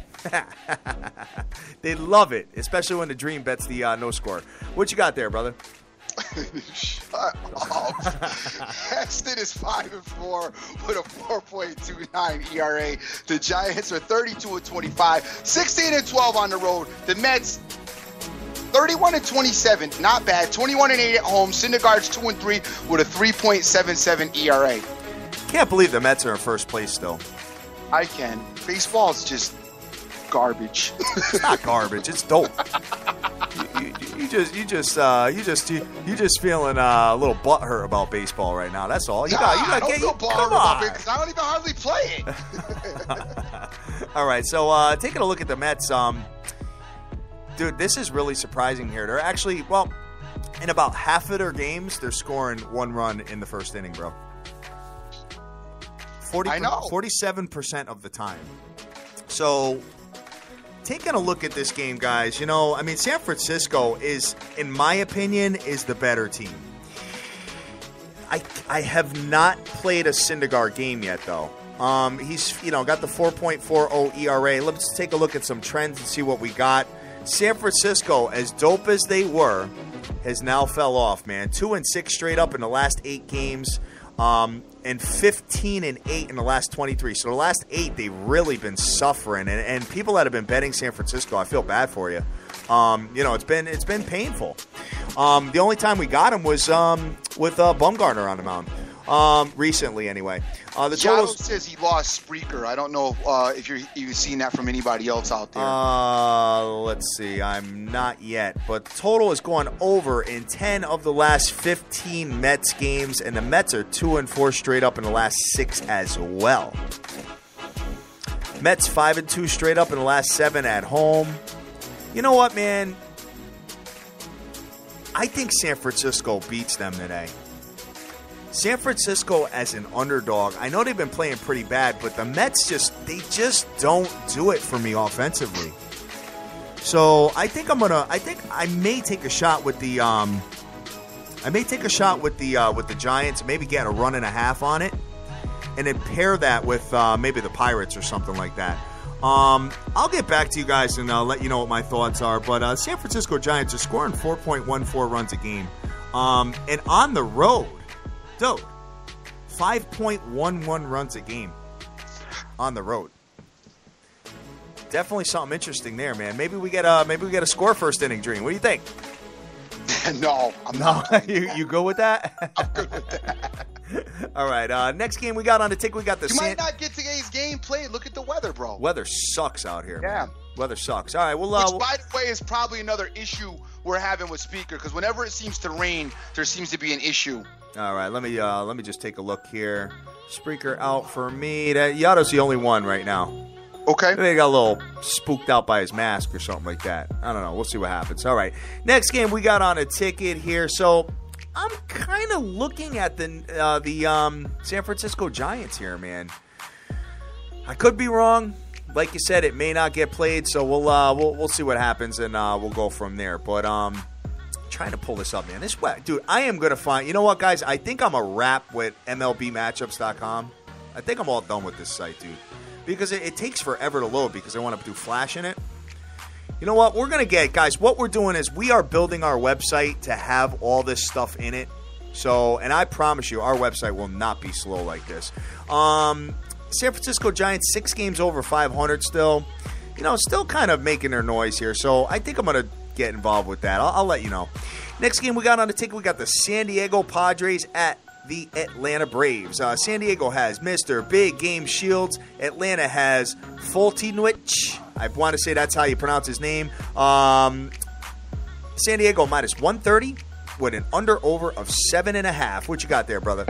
Speaker 1: They love it, especially when the Dream bets the no score. What you got there, brother?
Speaker 2: Shut up. Heston is 5-4 with a 4.29 ERA. The Giants are 32-25, 16-12 on the road. The Mets 31-27, not bad. 21-8 at home. Syndergaard's 2-3 with a 3.77 ERA.
Speaker 1: Can't believe the Mets are in first place still.
Speaker 2: I can. Baseball's just garbage.
Speaker 1: It's not garbage. It's dope. You just feeling a little butthurt about baseball right now. That's all.
Speaker 2: I don't feel butthurt about it because I don't even hardly play it.
Speaker 1: All right, so taking a look at the Mets, dude, this is really surprising here. They're actually, well, in about half of their games, they're scoring 1 run in the first inning, bro. 47% of the time. So, taking a look at this game, guys, you know, I mean, San Francisco is, in my opinion, is the better team. I have not played a Syndergaard game yet, though. He's, you know, got the 4.40 ERA. Let's take a look at some trends and see what we got. San Francisco, as dope as they were, has now fell off, man. 2-6 straight up in the last 8 games. And 15-8 in the last 23. So the last 8, they've really been suffering. And people that have been betting San Francisco, I feel bad for you. You know, it's been painful. The only time we got him was with Bumgarner on the mound. Recently, anyway. The
Speaker 2: Shadow says he lost Spreaker. I don't know if you've seen that from anybody else out there.
Speaker 1: Let's see. I'm not yet. But the total is going over in 10 of the last 15 Mets games, and the Mets are 2-4 straight up in the last 6 as well. Mets 5-2 straight up in the last 7 at home. You know what, man? I think San Francisco beats them today. San Francisco as an underdog, I know they've been playing pretty bad, but the Mets just don't do it for me offensively. So I think I may take a shot with the Giants, maybe get a 1.5 on it, and then pair that with maybe the Pirates or something like that. I'll get back to you guys and let you know what my thoughts are. But San Francisco Giants are scoring 4.14 runs a game, and on the road. So, 5.11 runs a game on the road. Definitely something interesting there, man. Maybe we get a score first inning, Dream. What do you think?
Speaker 2: No, I'm not.
Speaker 1: You go with that?
Speaker 2: I'm good with that.
Speaker 1: All right. Next game we got on the tick. We got the.
Speaker 2: You might not get today's game played. Look at the weather, bro.
Speaker 1: Weather sucks out here.
Speaker 2: Yeah.
Speaker 1: Man. Weather sucks. All right. Well,
Speaker 2: which, by the way, is probably another issue we're having with Speaker, because whenever it seems to rain, there seems to be an issue.
Speaker 1: All right. Let me just take a look here. Speaker out for me. Yato's the only one right now.
Speaker 2: Okay.
Speaker 1: They got a little spooked out by his mask or something like that. I don't know. We'll see what happens. All right. Next game we got on a ticket here. So I'm kind of looking at the San Francisco Giants here, man. I could be wrong. Like you said, it may not get played, so we'll see what happens, and we'll go from there. But trying to pull this up, man. This dude, I am gonna find. You know what, guys? I think I'm a wrap with MLBmatchups.com. I think I'm all done with this site, dude, because it takes forever to load because I want to do Flash in it. You know what? We're going to get, guys, what we're doing is we are building our website to have all this stuff in it. So, and I promise you, our website will not be slow like this. San Francisco Giants, 6 games over 500 still. You know, still kind of making their noise here. So I think I'm going to get involved with that. I'll let you know. Next game we got on the ticket, we got the San Diego Padres at the Atlanta Braves. San Diego has Mr. Big Game Shields. Atlanta has Foltynewicz. I want to say that's how you pronounce his name. San Diego minus 130 with an under-over of 7.5. What you got there, brother?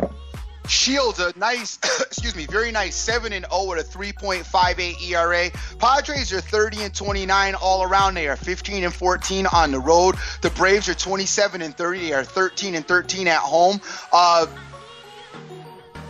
Speaker 2: Shields, a nice, very nice 7-0 with a 3.58 ERA. Padres are 30-29 all around. They are 15-14 on the road. The Braves are 27-30. They are 13-13 at home.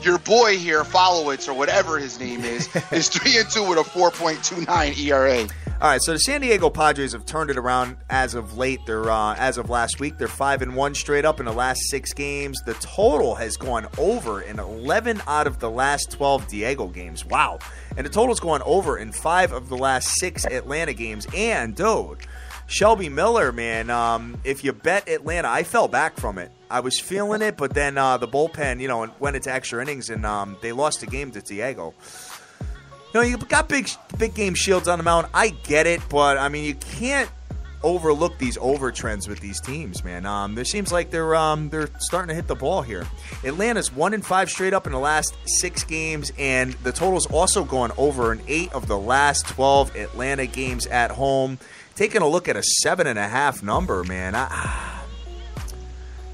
Speaker 2: Your boy here, Followitz, or whatever his name is 3-2 with a 4.29 ERA.
Speaker 1: All right, so the San Diego Padres have turned it around as of late. They're as of last week, they're 5-1 straight up in the last 6 games. The total has gone over in 11 out of the last 12 Diego games. Wow. And the total's gone over in 5 of the last 6 Atlanta games. And, dude, Shelby Miller, man, if you bet Atlanta, I fell back from it. I was feeling it, but then the bullpen, you know, went into extra innings, and they lost the game to Diego. You know, you got big game Shields on the mound. I get it, but, I mean, you can't overlook these over trends with these teams, man. It seems like they're starting to hit the ball here. Atlanta's 1-5 straight up in the last 6 games, and the total's also gone over in 8 of the last 12 Atlanta games at home. Taking a look at a 7.5 number, man.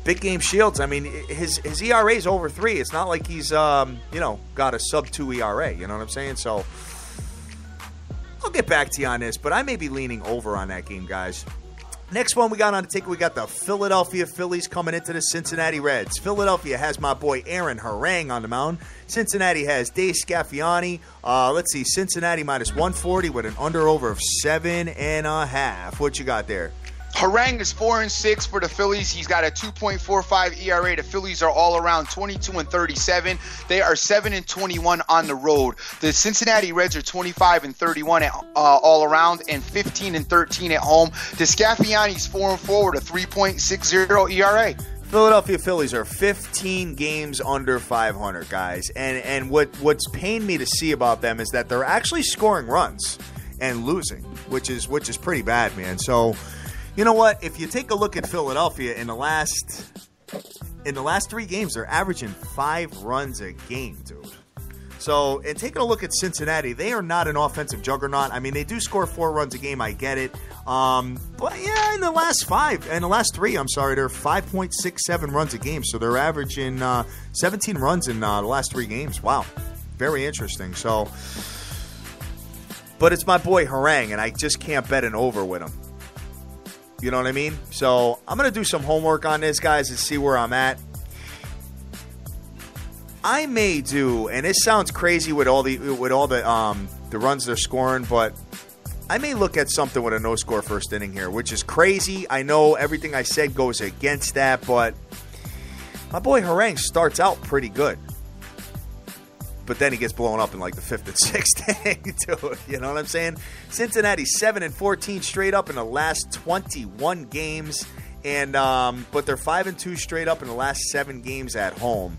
Speaker 1: Big Game Shields, I mean, his ERA is over 3. It's not like he's, got a sub-2 ERA. You know what I'm saying? So, I'll get back to you on this, but I may be leaning over on that game, guys. Next one we got on the ticket, we got the Philadelphia Phillies coming into the Cincinnati Reds. Philadelphia has my boy Aaron Harang on the mound. Cincinnati has Dave Scaffiani. Let's see, Cincinnati minus 140 with an under-over of 7.5. What you got there?
Speaker 2: Harang is 4-6 for the Phillies. He's got a 2.45 ERA. The Phillies are all around 22-37. They are 7-21 on the road. The Cincinnati Reds are 25-31 all around and 15-13 at home. The Scaffiani's 4-4 with a 3.60 ERA.
Speaker 1: Philadelphia Phillies are 15 games under 500, guys. And what's pained me to see about them is that they're actually scoring runs and losing, which is pretty bad, man. So, you know what? If you take a look at Philadelphia in the last 3 games, they're averaging 5 runs a game, dude. So, and taking a look at Cincinnati, they are not an offensive juggernaut. I mean, they do score 4 runs a game. I get it. But yeah, in the last 3, they're 5.67 runs a game. So they're averaging 17 runs in the last 3 games. Wow. Very interesting. So, but it's my boy Harang, and I just can't bet an over with him. You know what I mean? So I'm going to do some homework on this, guys, and see where I'm at. I may do, and this sounds crazy with all the runs they're scoring, but I may look at something with a no-score first inning here, which is crazy. I know everything I said goes against that, but my boy Harang starts out pretty good. But then he gets blown up in like the 5th and 6th inning, dude. You know what I'm saying? Cincinnati 7-14 straight up in the last 21 games, and but they're 5-2 straight up in the last 7 games at home.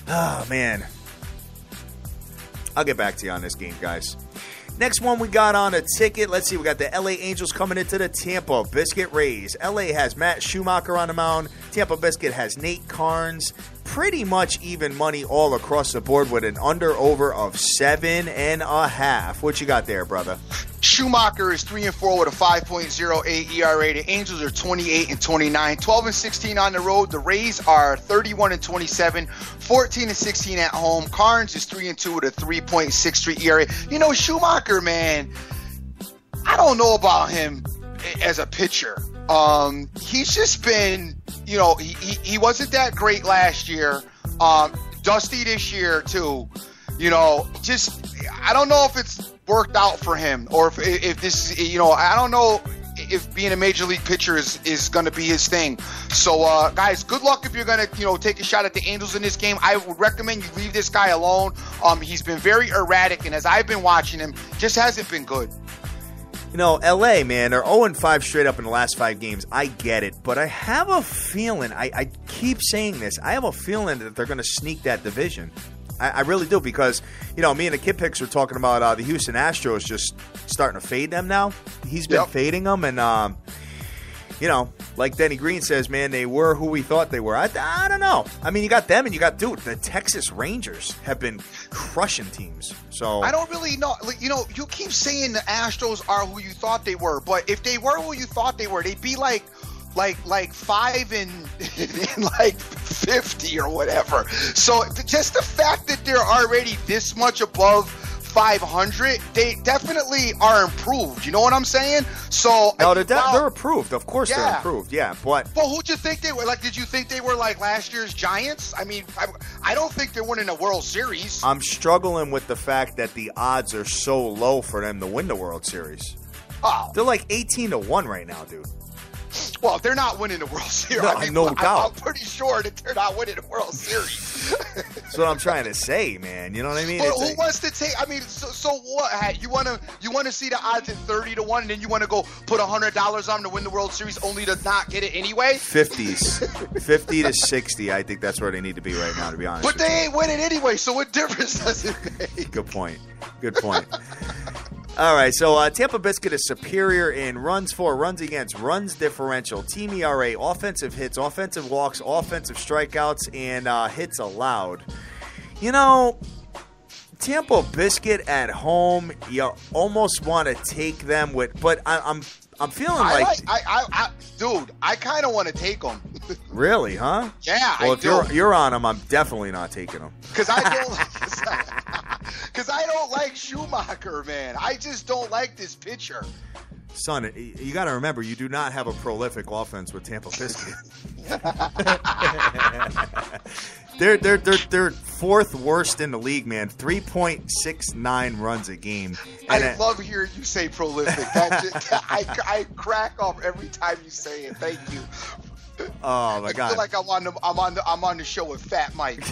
Speaker 1: Oh man, I'll get back to you on this game, guys. Next one we got on a ticket. Let's see. We got the LA Angels coming into the Tampa Biscuit Rays. LA has Matt Schumacher on the mound. Tampa Biscuit has Nate Carnes. Pretty much even money all across the board with an under-over of 7.5. What you got there, brother?
Speaker 2: Schumacher is 3-4 with a 5.08 ERA. The Angels are 28-29, 12-16 on the road. The Rays are 31-27, 14-16 at home. Carnes is 3-2 with a 3.63 ERA. You know, Schumacher, man, I don't know about him as a pitcher. He's just been, you know, he wasn't that great last year. Dusty this year too. You know, just I don't know if it's worked out for him, or if this, you know, I don't know if being a major league pitcher is going to be his thing. So, guys, good luck if you're going to, you know, take a shot at the Angels in this game. I would recommend you leave this guy alone. He's been very erratic, and as I've been watching him, just hasn't been good.
Speaker 1: You know, LA, man, they're 0-5 straight up in the last 5 games. I get it, but I have a feeling, I keep saying this, I have a feeling that they're going to sneak that division. I really do, because, you know, me and the Kid Picks were talking about the Houston Astros just starting to fade them now. He's been fading them, and, you know, like Denny Green says, man, they were who we thought they were. I don't know. I mean, you got them, and you got, dude, the Texas Rangers have been crushing teams. So
Speaker 2: I don't really know. Like, you know, you keep saying the Astros are who you thought they were, but if they were who you thought they were, they'd be like 5 and like 50 or whatever. So just the fact that they're already this much above 500, they definitely are improved. You know what I'm saying? So
Speaker 1: no, they're improved. Of course, they're improved. Yeah, but
Speaker 2: who'd you think they were? Like, did you think they were like last year's Giants? I mean, I don't think they're winning a World Series.
Speaker 1: I'm struggling with the fact that the odds are so low for them to win the World Series.
Speaker 2: Oh,
Speaker 1: they're like 18-1 right now, dude.
Speaker 2: Well, they're not winning the World Series.
Speaker 1: No,
Speaker 2: I mean,
Speaker 1: no doubt.
Speaker 2: I'm pretty sure that they're not winning the World Series.
Speaker 1: That's what I'm trying to say, man. You know what I mean?
Speaker 2: But who wants to take? I mean, so what? You want to see the odds at 30-1, and then you want to go put $100 on to win the World Series, only to not get it anyway?
Speaker 1: 50s, 50 to 60. I think that's where they need to be right now, to be honest.
Speaker 2: But they ain't winning anyway, so what difference does it make?
Speaker 1: Good point. Good point. All right, so Tampa Biscuit is superior in runs for, runs against, runs differential, team ERA, offensive hits, offensive walks, offensive strikeouts, and hits allowed. You know, Tampa Biscuit at home, you almost want to take them with, but I'm feeling
Speaker 2: dude, I kind of want to take them.
Speaker 1: Really, huh?
Speaker 2: Yeah,
Speaker 1: well, if you're on them, I'm definitely not taking them.
Speaker 2: Because I don't like Schumacher, man. I just don't like this pitcher.
Speaker 1: Son, you got to remember, you do not have a prolific offense with Tampa Biscuit. They're fourth worst in the league, man. 3.69 runs a game. And
Speaker 2: I love hearing you say prolific. I crack up every time you say it. Thank you.
Speaker 1: Oh my God!
Speaker 2: I feel like I'm on the show with Fat Mike.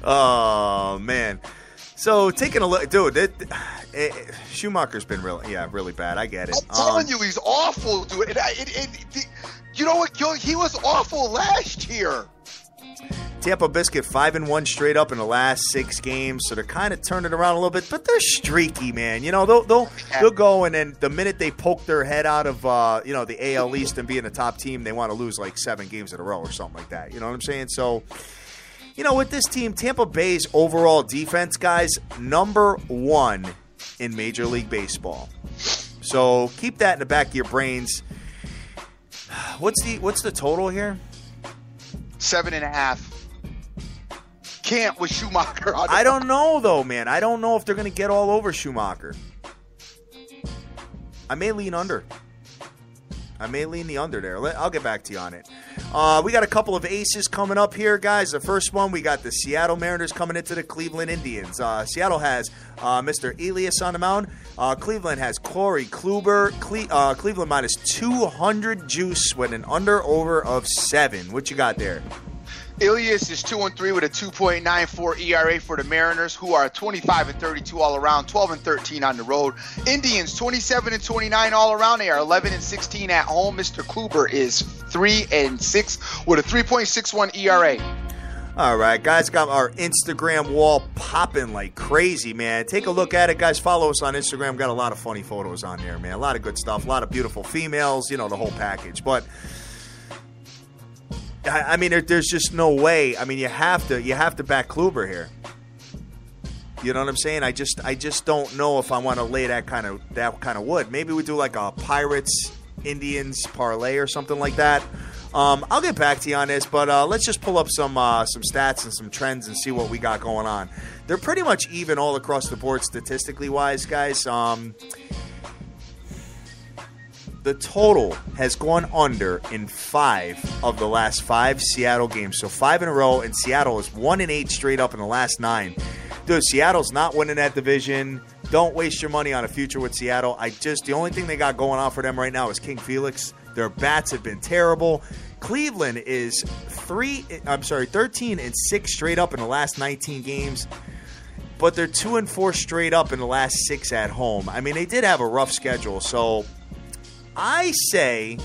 Speaker 1: Oh man! So taking a look, dude. Schumacher's been really bad. I get it.
Speaker 2: I'm telling you, he's awful, dude. You know what? He was awful last year.
Speaker 1: Tampa Biscuit 5-1 straight up in the last 6 games, so they're kind of turning around a little bit, but they're streaky, man. You know, they'll go, and then the minute they poke their head out of the AL East and be in the top team, they want to lose like 7 games in a row or something like that. You know what I'm saying? So, you know, with this team, Tampa Bay's overall defense, guys, number 1 in Major League Baseball. So keep that in the back of your brains. What's the total here?
Speaker 2: 7.5. Can't with Schumacher.
Speaker 1: I don't know, though, man. I don't know if they're going to get all over Schumacher. I may lean under. I may lean the under there. I'll get back to you on it. We got a couple of aces coming up here, guys. The first one, we got the Seattle Mariners coming into the Cleveland Indians. Seattle has Mr. Elias on the mound. Cleveland has Corey Kluber. Cleveland minus 200 juice with an under-over of 7. What you got there?
Speaker 2: Elias is 2-3 with a 2.94 ERA for the Mariners, who are 25-32 all around, 12-13 on the road. Indians 27-29 all around. They are 11-16 at home. Mr. Kluber is 3-6 with a 3.61 ERA.
Speaker 1: All right, guys, got our Instagram wall popping like crazy, man. Take a look at it, guys. Follow us on Instagram. Got a lot of funny photos on there, man. A lot of good stuff. A lot of beautiful females, the whole package. But I mean, there's just no way. I mean, you have to back Kluber here. You know what I'm saying? I just don't know if I want to lay that kind of wood. Maybe we do like a Pirates Indians parlay or something like that. I'll get back to you on this, but let's just pull up some stats and some trends and see what we got going on. They're pretty much even all across the board statistically wise, guys. The total has gone under in 5 of the last 5 Seattle games. So 5 in a row, and Seattle is 1-8 straight up in the last 9. Dude, Seattle's not winning that division. Don't waste your money on a future with Seattle. The only thing they got going on for them right now is King Felix. Their bats have been terrible. Cleveland is 13-6 straight up in the last 19 games, but they're 2-4 straight up in the last 6 at home. I mean, they did have a rough schedule, so I say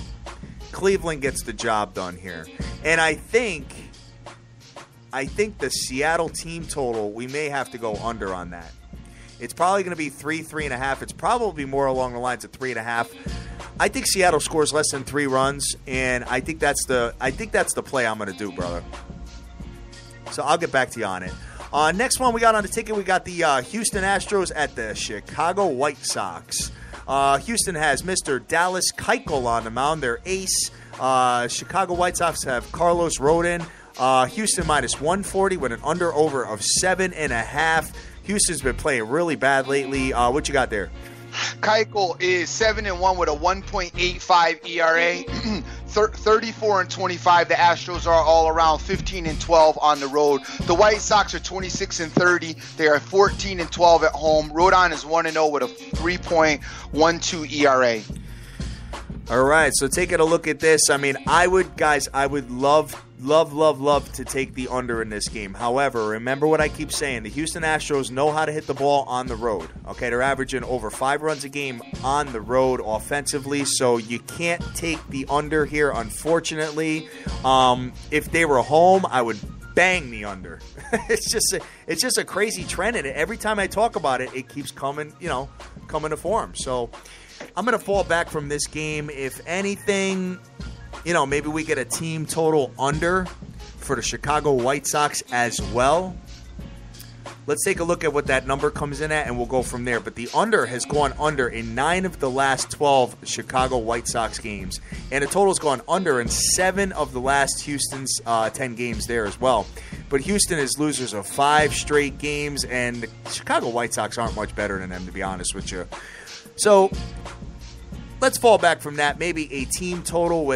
Speaker 1: Cleveland gets the job done here. And I think the Seattle team total, we may have to go under on that. It's probably going to be 3.5. It's probably more along the lines of 3.5. I think Seattle scores less than 3 runs, and I think that's the play I'm going to do, brother. So I'll get back to you on it. Next one we got on the ticket, we got the Houston Astros at the Chicago White Sox. Houston has Mr. Dallas Keuchel on the mound, their ace. Chicago White Sox have Carlos Rodon. Houston minus 140 with an under-over of 7.5. Houston's been playing really bad lately. What you got there?
Speaker 2: Keuchel is 7-1 with a 1.85 ERA. 34-25. The Astros are all around 15-12 on the road. The White Sox are 26-30. They are 14-12 at home. Rodon is 1-0 with a 3.12 ERA.
Speaker 1: All right, so taking a look at this, I mean, I would love to take the under in this game. However, remember what I keep saying. The Houston Astros know how to hit the ball on the road. Okay, they're averaging over 5 runs a game on the road offensively, so you can't take the under here, unfortunately. If they were home, I would bang the under. It's just a crazy trend, and every time I talk about it, it keeps coming to form. So I'm going to fall back from this game. If anything, maybe we get a team total under for the Chicago White Sox as well. Let's take a look at what that number comes in at, and we'll go from there. But the under has gone under in 9 of the last 12 Chicago White Sox games. And the total's gone under in 7 of the last Houston's 10 games there as well. But Houston is losers of 5 straight games, and the Chicago White Sox aren't much better than them, to be honest with you. So let's fall back from that. Maybe a team total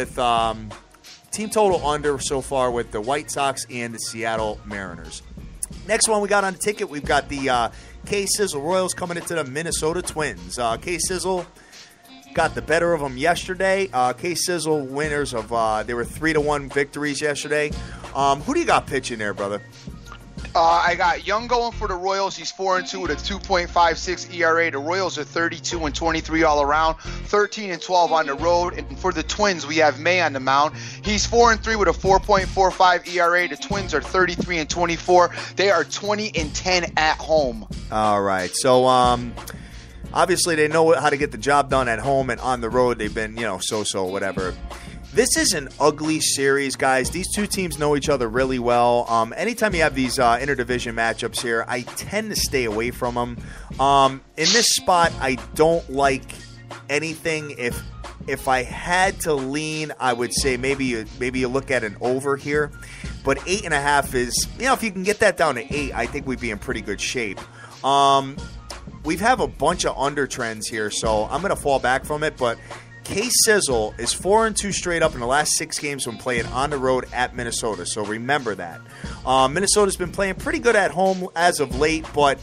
Speaker 1: under so far with the White Sox and the Seattle Mariners. Next one we got on the ticket, we've got the K-Sizzle Royals coming into the Minnesota Twins. K-Sizzle got the better of them yesterday. K-Sizzle winners of they were 3-1 victories yesterday. Who do you got pitching there, brother?
Speaker 2: I got Young going for the Royals. He's 4-2 with a 2.56 ERA. The Royals are 32-23 all around, 13-12 on the road. And for the Twins, we have May on the mound. He's 4-3 with a 4.45 ERA. The Twins are 33-24. They are 20-10 at home.
Speaker 1: All right. So obviously they know how to get the job done at home, and on the road they've been so-so whatever. This is an ugly series, guys. These two teams know each other really well. Anytime you have these interdivision matchups here, I tend to stay away from them. In this spot, I don't like anything. If I had to lean, I would say maybe you look at an over here. But 8.5 is, if you can get that down to 8, I think we'd be in pretty good shape. We have a bunch of under trends here, so I'm going to fall back from it, but K-Sizzle is 4-2 straight up in the last 6 games when playing on the road at Minnesota. So remember that. Minnesota's been playing pretty good at home as of late, but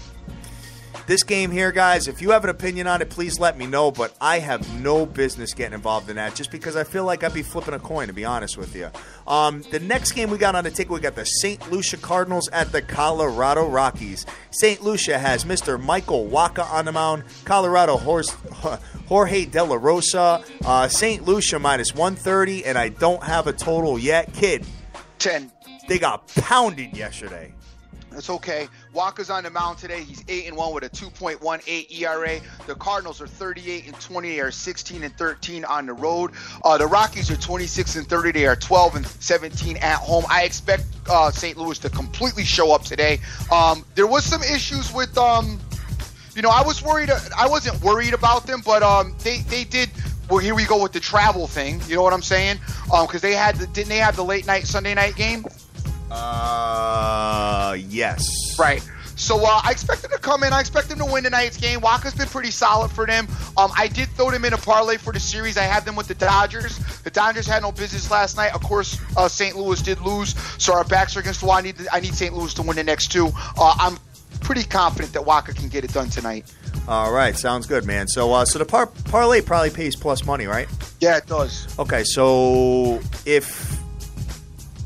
Speaker 1: this game here, guys, if you have an opinion on it, please let me know. But I have no business getting involved in that just because I feel like I'd be flipping a coin, to be honest with you. The next game we got on the ticket, we got the St. Lucia Cardinals at the Colorado Rockies. St. Lucia has Mr. Michael Wacha on the mound. Colorado Jorge De La Rosa. St. Lucia minus 130, and I don't have a total yet. Kid.
Speaker 2: 10.
Speaker 1: They got pounded yesterday.
Speaker 2: That's okay. Walker's on the mound today. He's 8-1 with a 2.18 ERA. The Cardinals are 38-20. They are 16-13 on the road. The Rockies are 26-30. They are 12-17 at home. I expect St. Louis to completely show up today. There was some issues with, I was worried. I wasn't worried about them, but they did. Well, here we go with the travel thing. You know what I'm saying? Because didn't they have the late night Sunday night game?
Speaker 1: Yes.
Speaker 2: Right. So I expect them to come in. I expect them to win tonight's game. Walker's been pretty solid for them. I did throw them in a parlay for the series. I have them with the Dodgers. The Dodgers had no business last night. Of course, St. Louis did lose, so our backs are against the wall. I need St. Louis to win the next two. I'm pretty confident that Walker can get it done tonight.
Speaker 1: All right, sounds good, man. So the parlay probably pays plus money, right?
Speaker 2: Yeah, it does.
Speaker 1: Okay, so if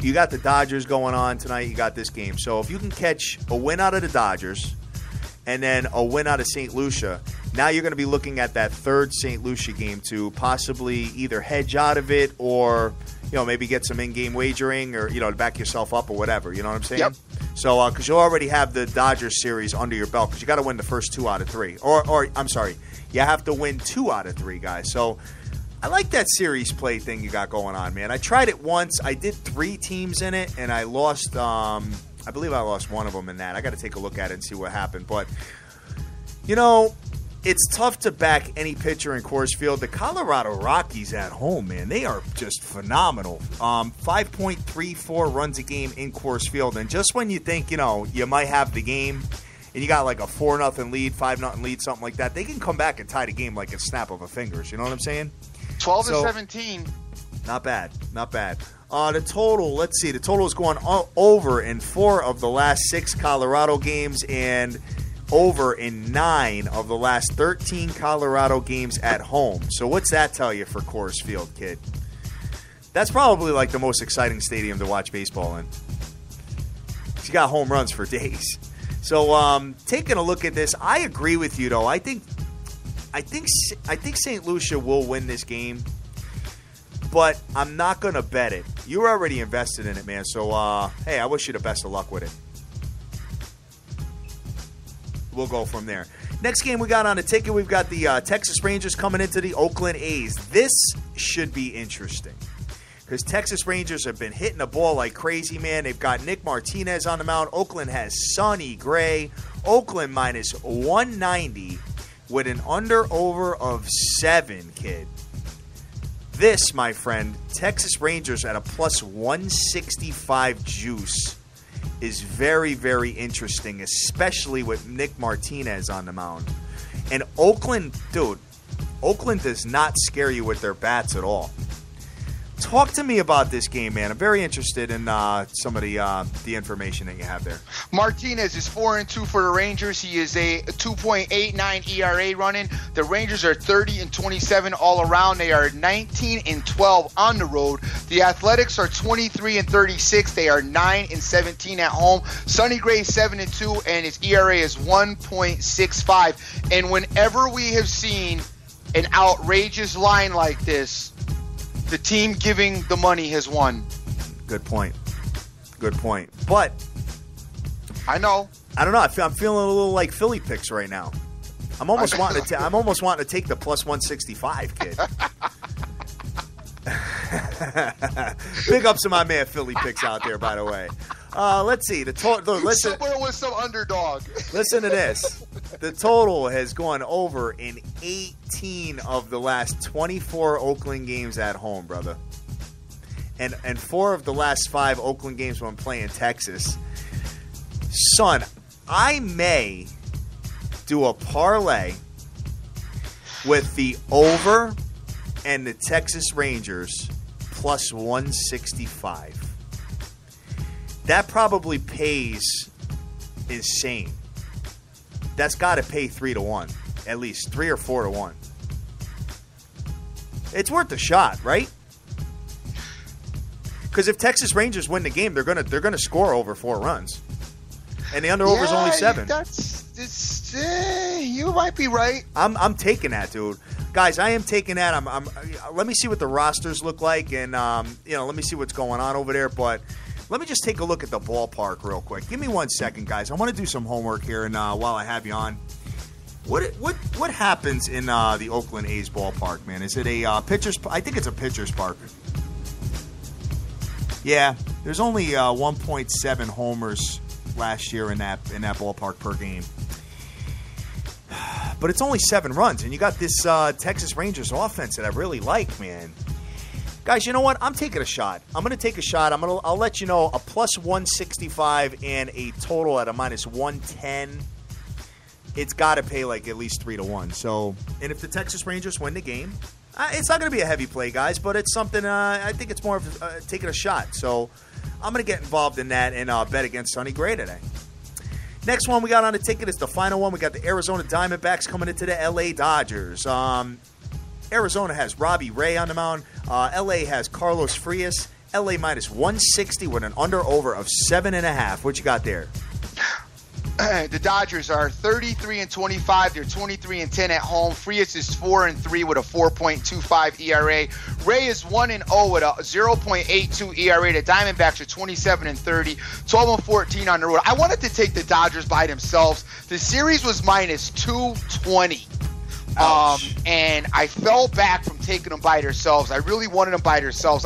Speaker 1: you got the Dodgers going on tonight, you got this game. So if you can catch a win out of the Dodgers and then a win out of St. Lucia, now you're going to be looking at that third St. Lucia game to possibly either hedge out of it or, maybe get some in-game wagering or, to back yourself up or whatever. You know what I'm saying?
Speaker 2: Yep.
Speaker 1: So, because you already have the Dodgers series under your belt because you got to win the first 2 out of 3. Or I'm sorry, you have to win 2 out of 3, guys. So I like that series play thing you got going on, man. I tried it once. I did 3 teams in it, and I lost. I believe I lost one of them in that. I got to take a look at it and see what happened. But, it's tough to back any pitcher in Coors Field. The Colorado Rockies at home, man, they are just phenomenal. 5.34 runs a game in Coors Field. And just when you think, you might have the game, and you got like a 4-0 lead, 5-0 lead, something like that, they can come back and tie the game like a snap of a fingers. You know what I'm saying?
Speaker 2: 12-17.
Speaker 1: Not bad. The total, let's see. The total is going over in 4 of the last 6 Colorado games and over in 9 of the last 13 Colorado games at home. So what's that tell you for Coors Field, kid? That's probably like the most exciting stadium to watch baseball in. You got home runs for days. So taking a look at this, I agree with you though. I think St. Lucia will win this game, but I'm not going to bet it. You're already invested in it, man. So, hey, I wish you the best of luck with it. We'll go from there. Next game we got on the ticket, we've got the Texas Rangers coming into the Oakland A's. This should be interesting because Texas Rangers have been hitting the ball like crazy, man. They've got Nick Martinez on the mound. Oakland has Sonny Gray. Oakland minus 190 with an under-over of 7, kid. This, my friend, Texas Rangers at a plus 165 juice is very, very interesting, especially with Nick Martinez on the mound. And Oakland, dude, Oakland does not scare you with their bats at all. Talk to me about this game, man. I'm very interested in some of the information that you have there.
Speaker 2: Martinez is 4-2 for the Rangers. He is a 2.89 ERA running. The Rangers are 30-27 all around. They are 19-12 on the road. The Athletics are 23-36. They are 9-17 at home. Sonny Gray 7-2, and his ERA is 1.65. And whenever we have seen an outrageous line like this, the team giving the money has won.
Speaker 1: Good point. But
Speaker 2: I know.
Speaker 1: I don't know. I'm feeling a little like Philly picks right now. I'm almost wanting to take the plus 165, kid. Big ups to my man Philly picks out there, by the way. Let's see. Listen,
Speaker 2: somewhere with some underdog.
Speaker 1: Listen to this. The total has gone over in 18 of the last 24 Oakland games at home, brother. And 4 of the last 5 Oakland games when playing Texas. Son, I may do a parlay with the over and the Texas Rangers plus 165. That probably pays insane. That's got to pay 3-1, at least 3 or 4-1. It's worth a shot, right? Because if Texas Rangers win the game, they're gonna score over 4 runs, and the under/over is only 7.
Speaker 2: You might be right.
Speaker 1: I'm taking that, dude. Guys, I am taking that. Let me see what the rosters look like, and let me see what's going on over there. But Let me just take a look at the ballpark real quick. Give me 1 second, guys. I want to do some homework here, and while I have you on, what happens in the Oakland A's ballpark, man? Is it a pitcher's? I think it's a pitcher's park. Yeah, there's only 1.7 homers last year in that ballpark per game. But it's only 7 runs, and you got this Texas Rangers offense that I really like, man. Guys, you know what? I'm taking a shot. I'm going to take a shot. I'll let you know a plus 165 and a total at a minus 110. It's got to pay like at least 3-1. So, and if the Texas Rangers win the game, it's not going to be a heavy play, guys, but it's something I think it's more of taking a shot. So I'm going to get involved in that and bet against Sonny Gray today. Next one we got on the ticket is the final one. We got the Arizona Diamondbacks coming into the LA Dodgers. Arizona has Robbie Ray on the mound. LA has Carlos Frias. LA minus 160 with an under-over of 7.5. What you got there?
Speaker 2: The Dodgers are 33-25. They're 23-10 at home. Frias is 4-3 with a 4.25 ERA. Ray is 1-0 with a 0.82 ERA. The Diamondbacks are 27-30, 12-14 on the road. I wanted to take the Dodgers by themselves. The series was minus 220. And I fell back from taking them by themselves. I really wanted them by themselves.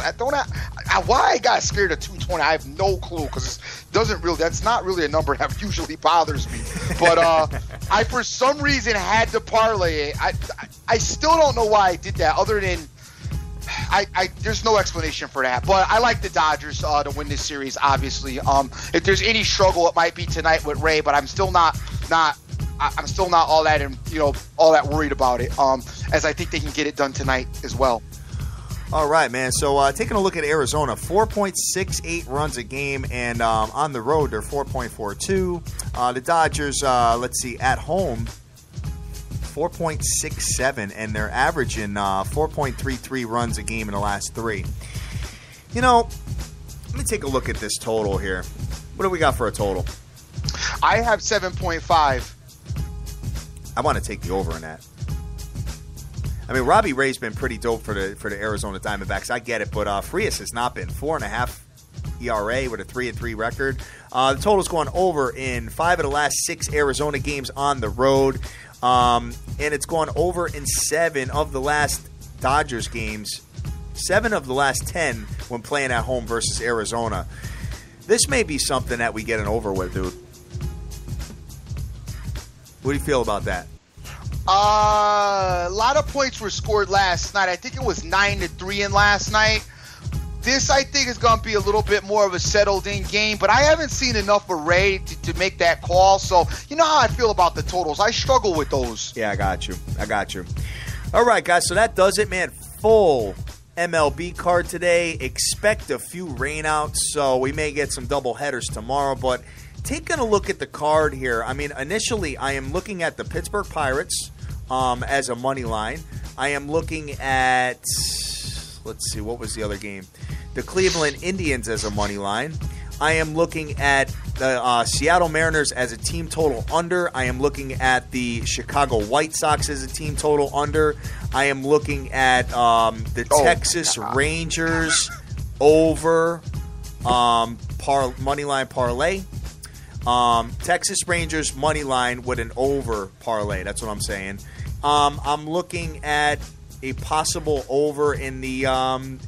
Speaker 2: Why I got scared of 220, I have no clue, because that's not really a number that usually bothers me. But I, for some reason, had to parlay it. I still don't know why I did that, other than there's no explanation for that. But I like the Dodgers to win this series, obviously. If there's any struggle, it might be tonight with Ray, but I'm still not all that worried about it, as I think they can get it done tonight as well.
Speaker 1: All right, man. So taking a look at Arizona, 4.68 runs a game, and on the road they're 4.42. The Dodgers, at home, 4.67, and they're averaging 4.33 runs a game in the last 3. You know, let me take a look at this total here. What do we got for a total?
Speaker 2: I have 7.5.
Speaker 1: I want to take the over in that. I mean, Robbie Ray's been pretty dope for the Arizona Diamondbacks. I get it, but Frias has not been. 4.5 ERA with a 3-3 record. The total's going over in 5 of the last 6 Arizona games on the road, and it's gone over in 7 of the last Dodgers games. 7 of the last 10 when playing at home versus Arizona. This may be something that we get an over with, dude. What do you feel about that?
Speaker 2: A lot of points were scored last night. I think it was 9-3 in last night. This, I think, is going to be a little bit more of a settled-in game, but I haven't seen enough of Ray to make that call. So, you know how I feel about the totals. I struggle with those.
Speaker 1: Yeah, I got you. All right, guys, so that does it, man. Full MLB card today. Expect a few rainouts, so we may get some double headers tomorrow, but taking a look at the card here, I mean, initially I am looking at the Pittsburgh Pirates as a money line. I am looking at, let's see, what was the other game? The Cleveland Indians as a money line. I am looking at the Seattle Mariners as a team total under. I am looking at the Chicago White Sox as a team total under. I am looking at the Texas Rangers over money line parlay. Texas Rangers money line with an over parlay. That's what I'm saying. I'm looking at a possible over in the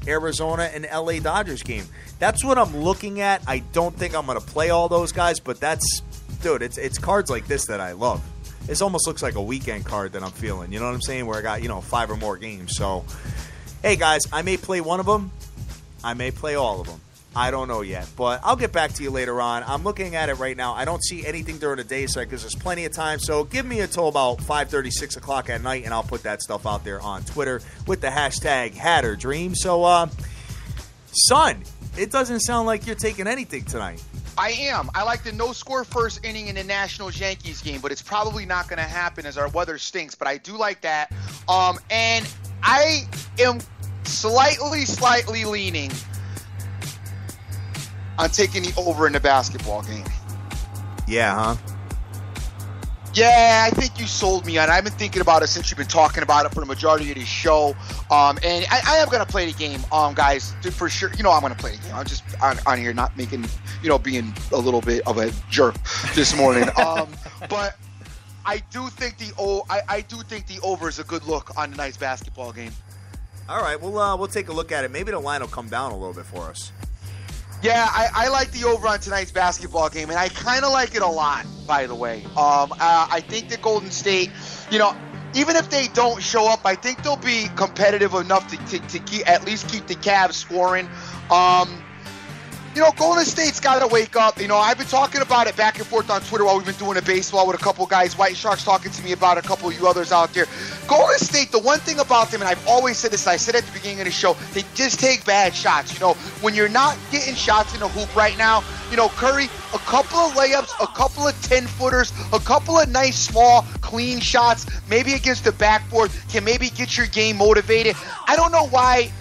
Speaker 1: Arizona and LA Dodgers game. That's what I'm looking at. I don't think I'm going to play all those guys, but it's cards like this that I love. This almost looks like a weekend card that I'm feeling. You know what I'm saying? Where I got, 5 or more games. So, hey, guys, I may play one of them. I may play all of them. I don't know yet, but I'll get back to you later on. I'm looking at it right now. I don't see anything during the day, so because there's plenty of time. So give me until about 5:30, 6 o'clock at night, and I'll put that stuff out there on Twitter with the hashtag HatterDream. So, son, it doesn't sound like you're taking anything tonight.
Speaker 2: I am. I like the no-score first inning in the Nationals-Yankees game, but it's probably not going to happen as our weather stinks, but I do like that. And I am slightly leaning on taking the over in the basketball game.
Speaker 1: Yeah, huh?
Speaker 2: Yeah, I think you sold me on it. I've been thinking about it since you've been talking about it for the majority of this show. And I am going to play the game, guys, for sure. You know I'm going to play the game. I'm just on here not making, being a little bit of a jerk this morning. But I do think the over is a good look on tonight's basketball game.
Speaker 1: All right, we'll take a look at it. Maybe the line will come down a little bit for us.
Speaker 2: Yeah, I like the over on tonight's basketball game, and I kind of like it a lot, by the way. I think that Golden State, even if they don't show up, I think they'll be competitive enough to keep, at least keep the Cavs scoring. Golden State's got to wake up. I've been talking about it back and forth on Twitter while we've been doing a baseball with a couple guys. White Shark's talking to me about a couple of you others out there. Golden State, the one thing about them, and I've always said this, I said at the beginning of the show, they just take bad shots. When you're not getting shots in the hoop right now, Curry, a couple of layups, a couple of 10-footers, a couple of nice, small, clean shots, maybe against the backboard, can maybe get your game motivated. I don't know why,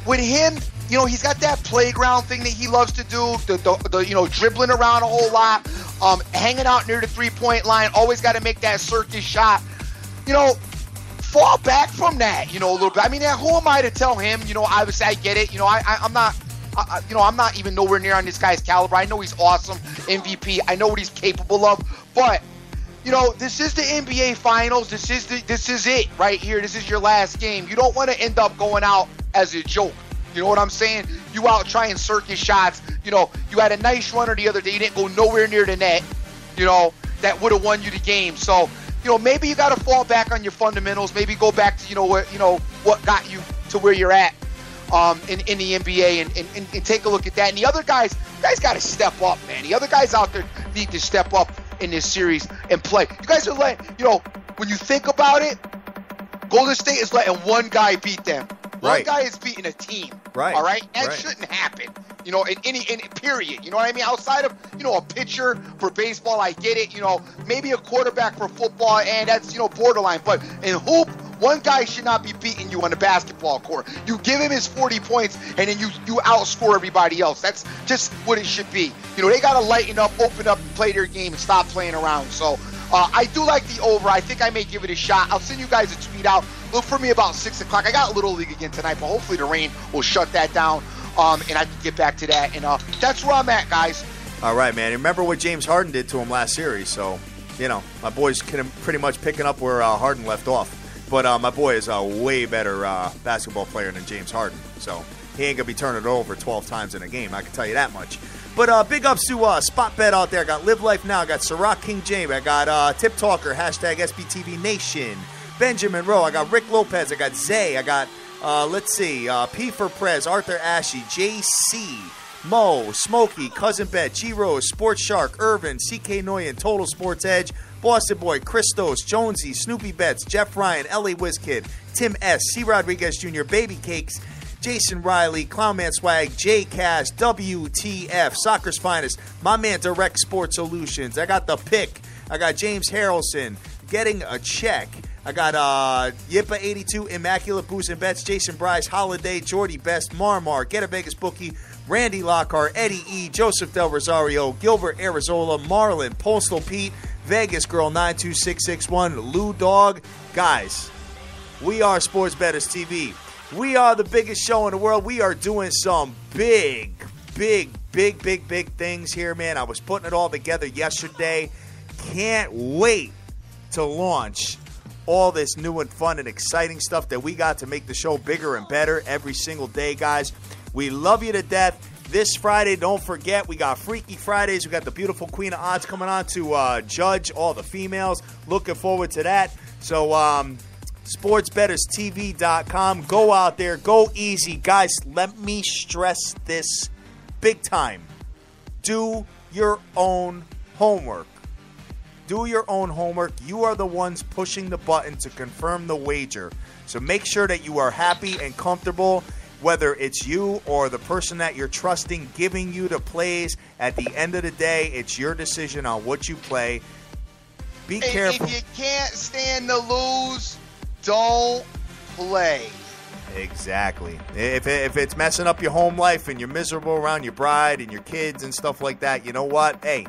Speaker 2: with him, he's got that playground thing that he loves to do, the dribbling around a whole lot, hanging out near the three-point line, always got to make that circus shot. Fall back from that, a little bit. I mean, who am I to tell him? Obviously I get it. I'm not even nowhere near on this guy's caliber. I know he's awesome, MVP. I know what he's capable of, but this is the NBA Finals. This is it right here. This is your last game. You don't want to end up going out as a joke. You know what I'm saying? You out trying circus shots. You had a nice runner the other day. You didn't go nowhere near the net. That would have won you the game. So, maybe you got to fall back on your fundamentals. Maybe go back to, what got you to where you're at in the NBA and take a look at that. And the other guys got to step up, man. The other guys out there need to step up in this series and play. You guys are letting, when you think about it, Golden State is letting one guy beat them. One guy is beating a team.
Speaker 1: Right.
Speaker 2: All right? That shouldn't happen. In any period. You know what I mean? Outside of, a pitcher for baseball, I get it. Maybe a quarterback for football, and that's, borderline. But in hoop, one guy should not be beating you on the basketball court. You give him his 40 points, and then you outscore everybody else. That's just what it should be. They got to lighten up, open up, and play their game and stop playing around. So I do like the over. I think I may give it a shot. I'll send you guys a tweet out. Look for me about 6 o'clock. I got Little League again tonight, but hopefully the rain will shut that down, and I can get back to that. And that's where I'm at, guys.
Speaker 1: All right, man. Remember what James Harden did to him last series. So, my boy's pretty much picking up where Harden left off. But my boy is a way better basketball player than James Harden. So he ain't going to be turning it over 12 times in a game. I can tell you that much. But big ups to Spot Bet out there. I got Live Life Now. I got Ciroc King James. I got Tip Talker, hashtag SBTVNation. Benjamin Rowe. I got Rick Lopez. I got Zay. I got, P for Prez, Arthur Ashy, JC, Mo, Smokey, Cousin Bet, G-Rose, Sports Shark, Irvin, CK Noyan, Total Sports Edge, Boston Boy, Christos, Jonesy, Snoopy Betts, Jeff Ryan, LA WizKid, Tim S., C. Rodriguez Jr., Baby Cakes, Jason Riley, Clownman Swag, J-Cast, WTF, Soccer's Finest, my man Direct Sports Solutions. I got The Pick. I got James Harrelson, Getting a Check. I got Yippa82, Immaculate Booze and Bets, Jason Bryce, Holiday, Jordy Best, Marmar, Get a Vegas Bookie, Randy Lockhart, Eddie E., Joseph Del Rosario, Gilbert Arizola, Marlon, Postal Pete, Vegas Girl 92661, Lou Dog. Guys, we are Sports Bettors TV. We are the biggest show in the world. We are doing some big things here, man. I was putting it all together yesterday. Can't wait to launch all this new and fun and exciting stuff that we got to make the show bigger and better every single day, guys. We love you to death. This Friday, don't forget, we got Freaky Fridays. We got the beautiful Queen of Odds coming on to judge all the females. Looking forward to that. So, SportsBettersTV.com. Go out there. Go easy. Guys, let me stress this big time. Do your own homework. Do your own homework. You are the ones pushing the button to confirm the wager. So make sure that you are happy and comfortable, whether it's you or the person that you're trusting giving you the plays. At the end of the day, it's your decision on what you play. Be careful.
Speaker 2: If you can't stand to lose, don't play.
Speaker 1: Exactly. If it's messing up your home life and you're miserable around your bride and your kids and stuff like that, you know what? Hey,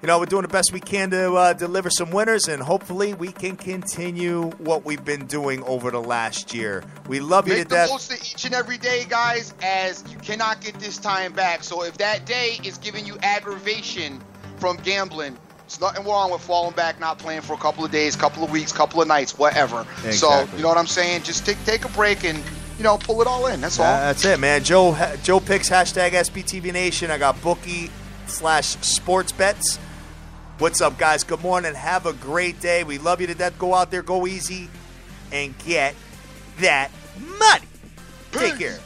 Speaker 1: we're doing the best we can to deliver some winners, and hopefully we can continue what we've been doing over the last year. We love you to death.
Speaker 2: Make the most of each and every day, guys, as you cannot get this time back. So if that day is giving you aggravation from gambling, there's nothing wrong with falling back, not playing for a couple of days, couple of weeks, couple of nights, whatever.
Speaker 1: Exactly.
Speaker 2: So, you know what I'm saying? Just take a break and, pull it all in. That's all.
Speaker 1: That's it, man. Joe picks hashtag SBTVNation. I got bookie/sports bets. What's up, guys? Good morning. Have a great day. We love you to death. Go out there, go easy, and get that money. Take care.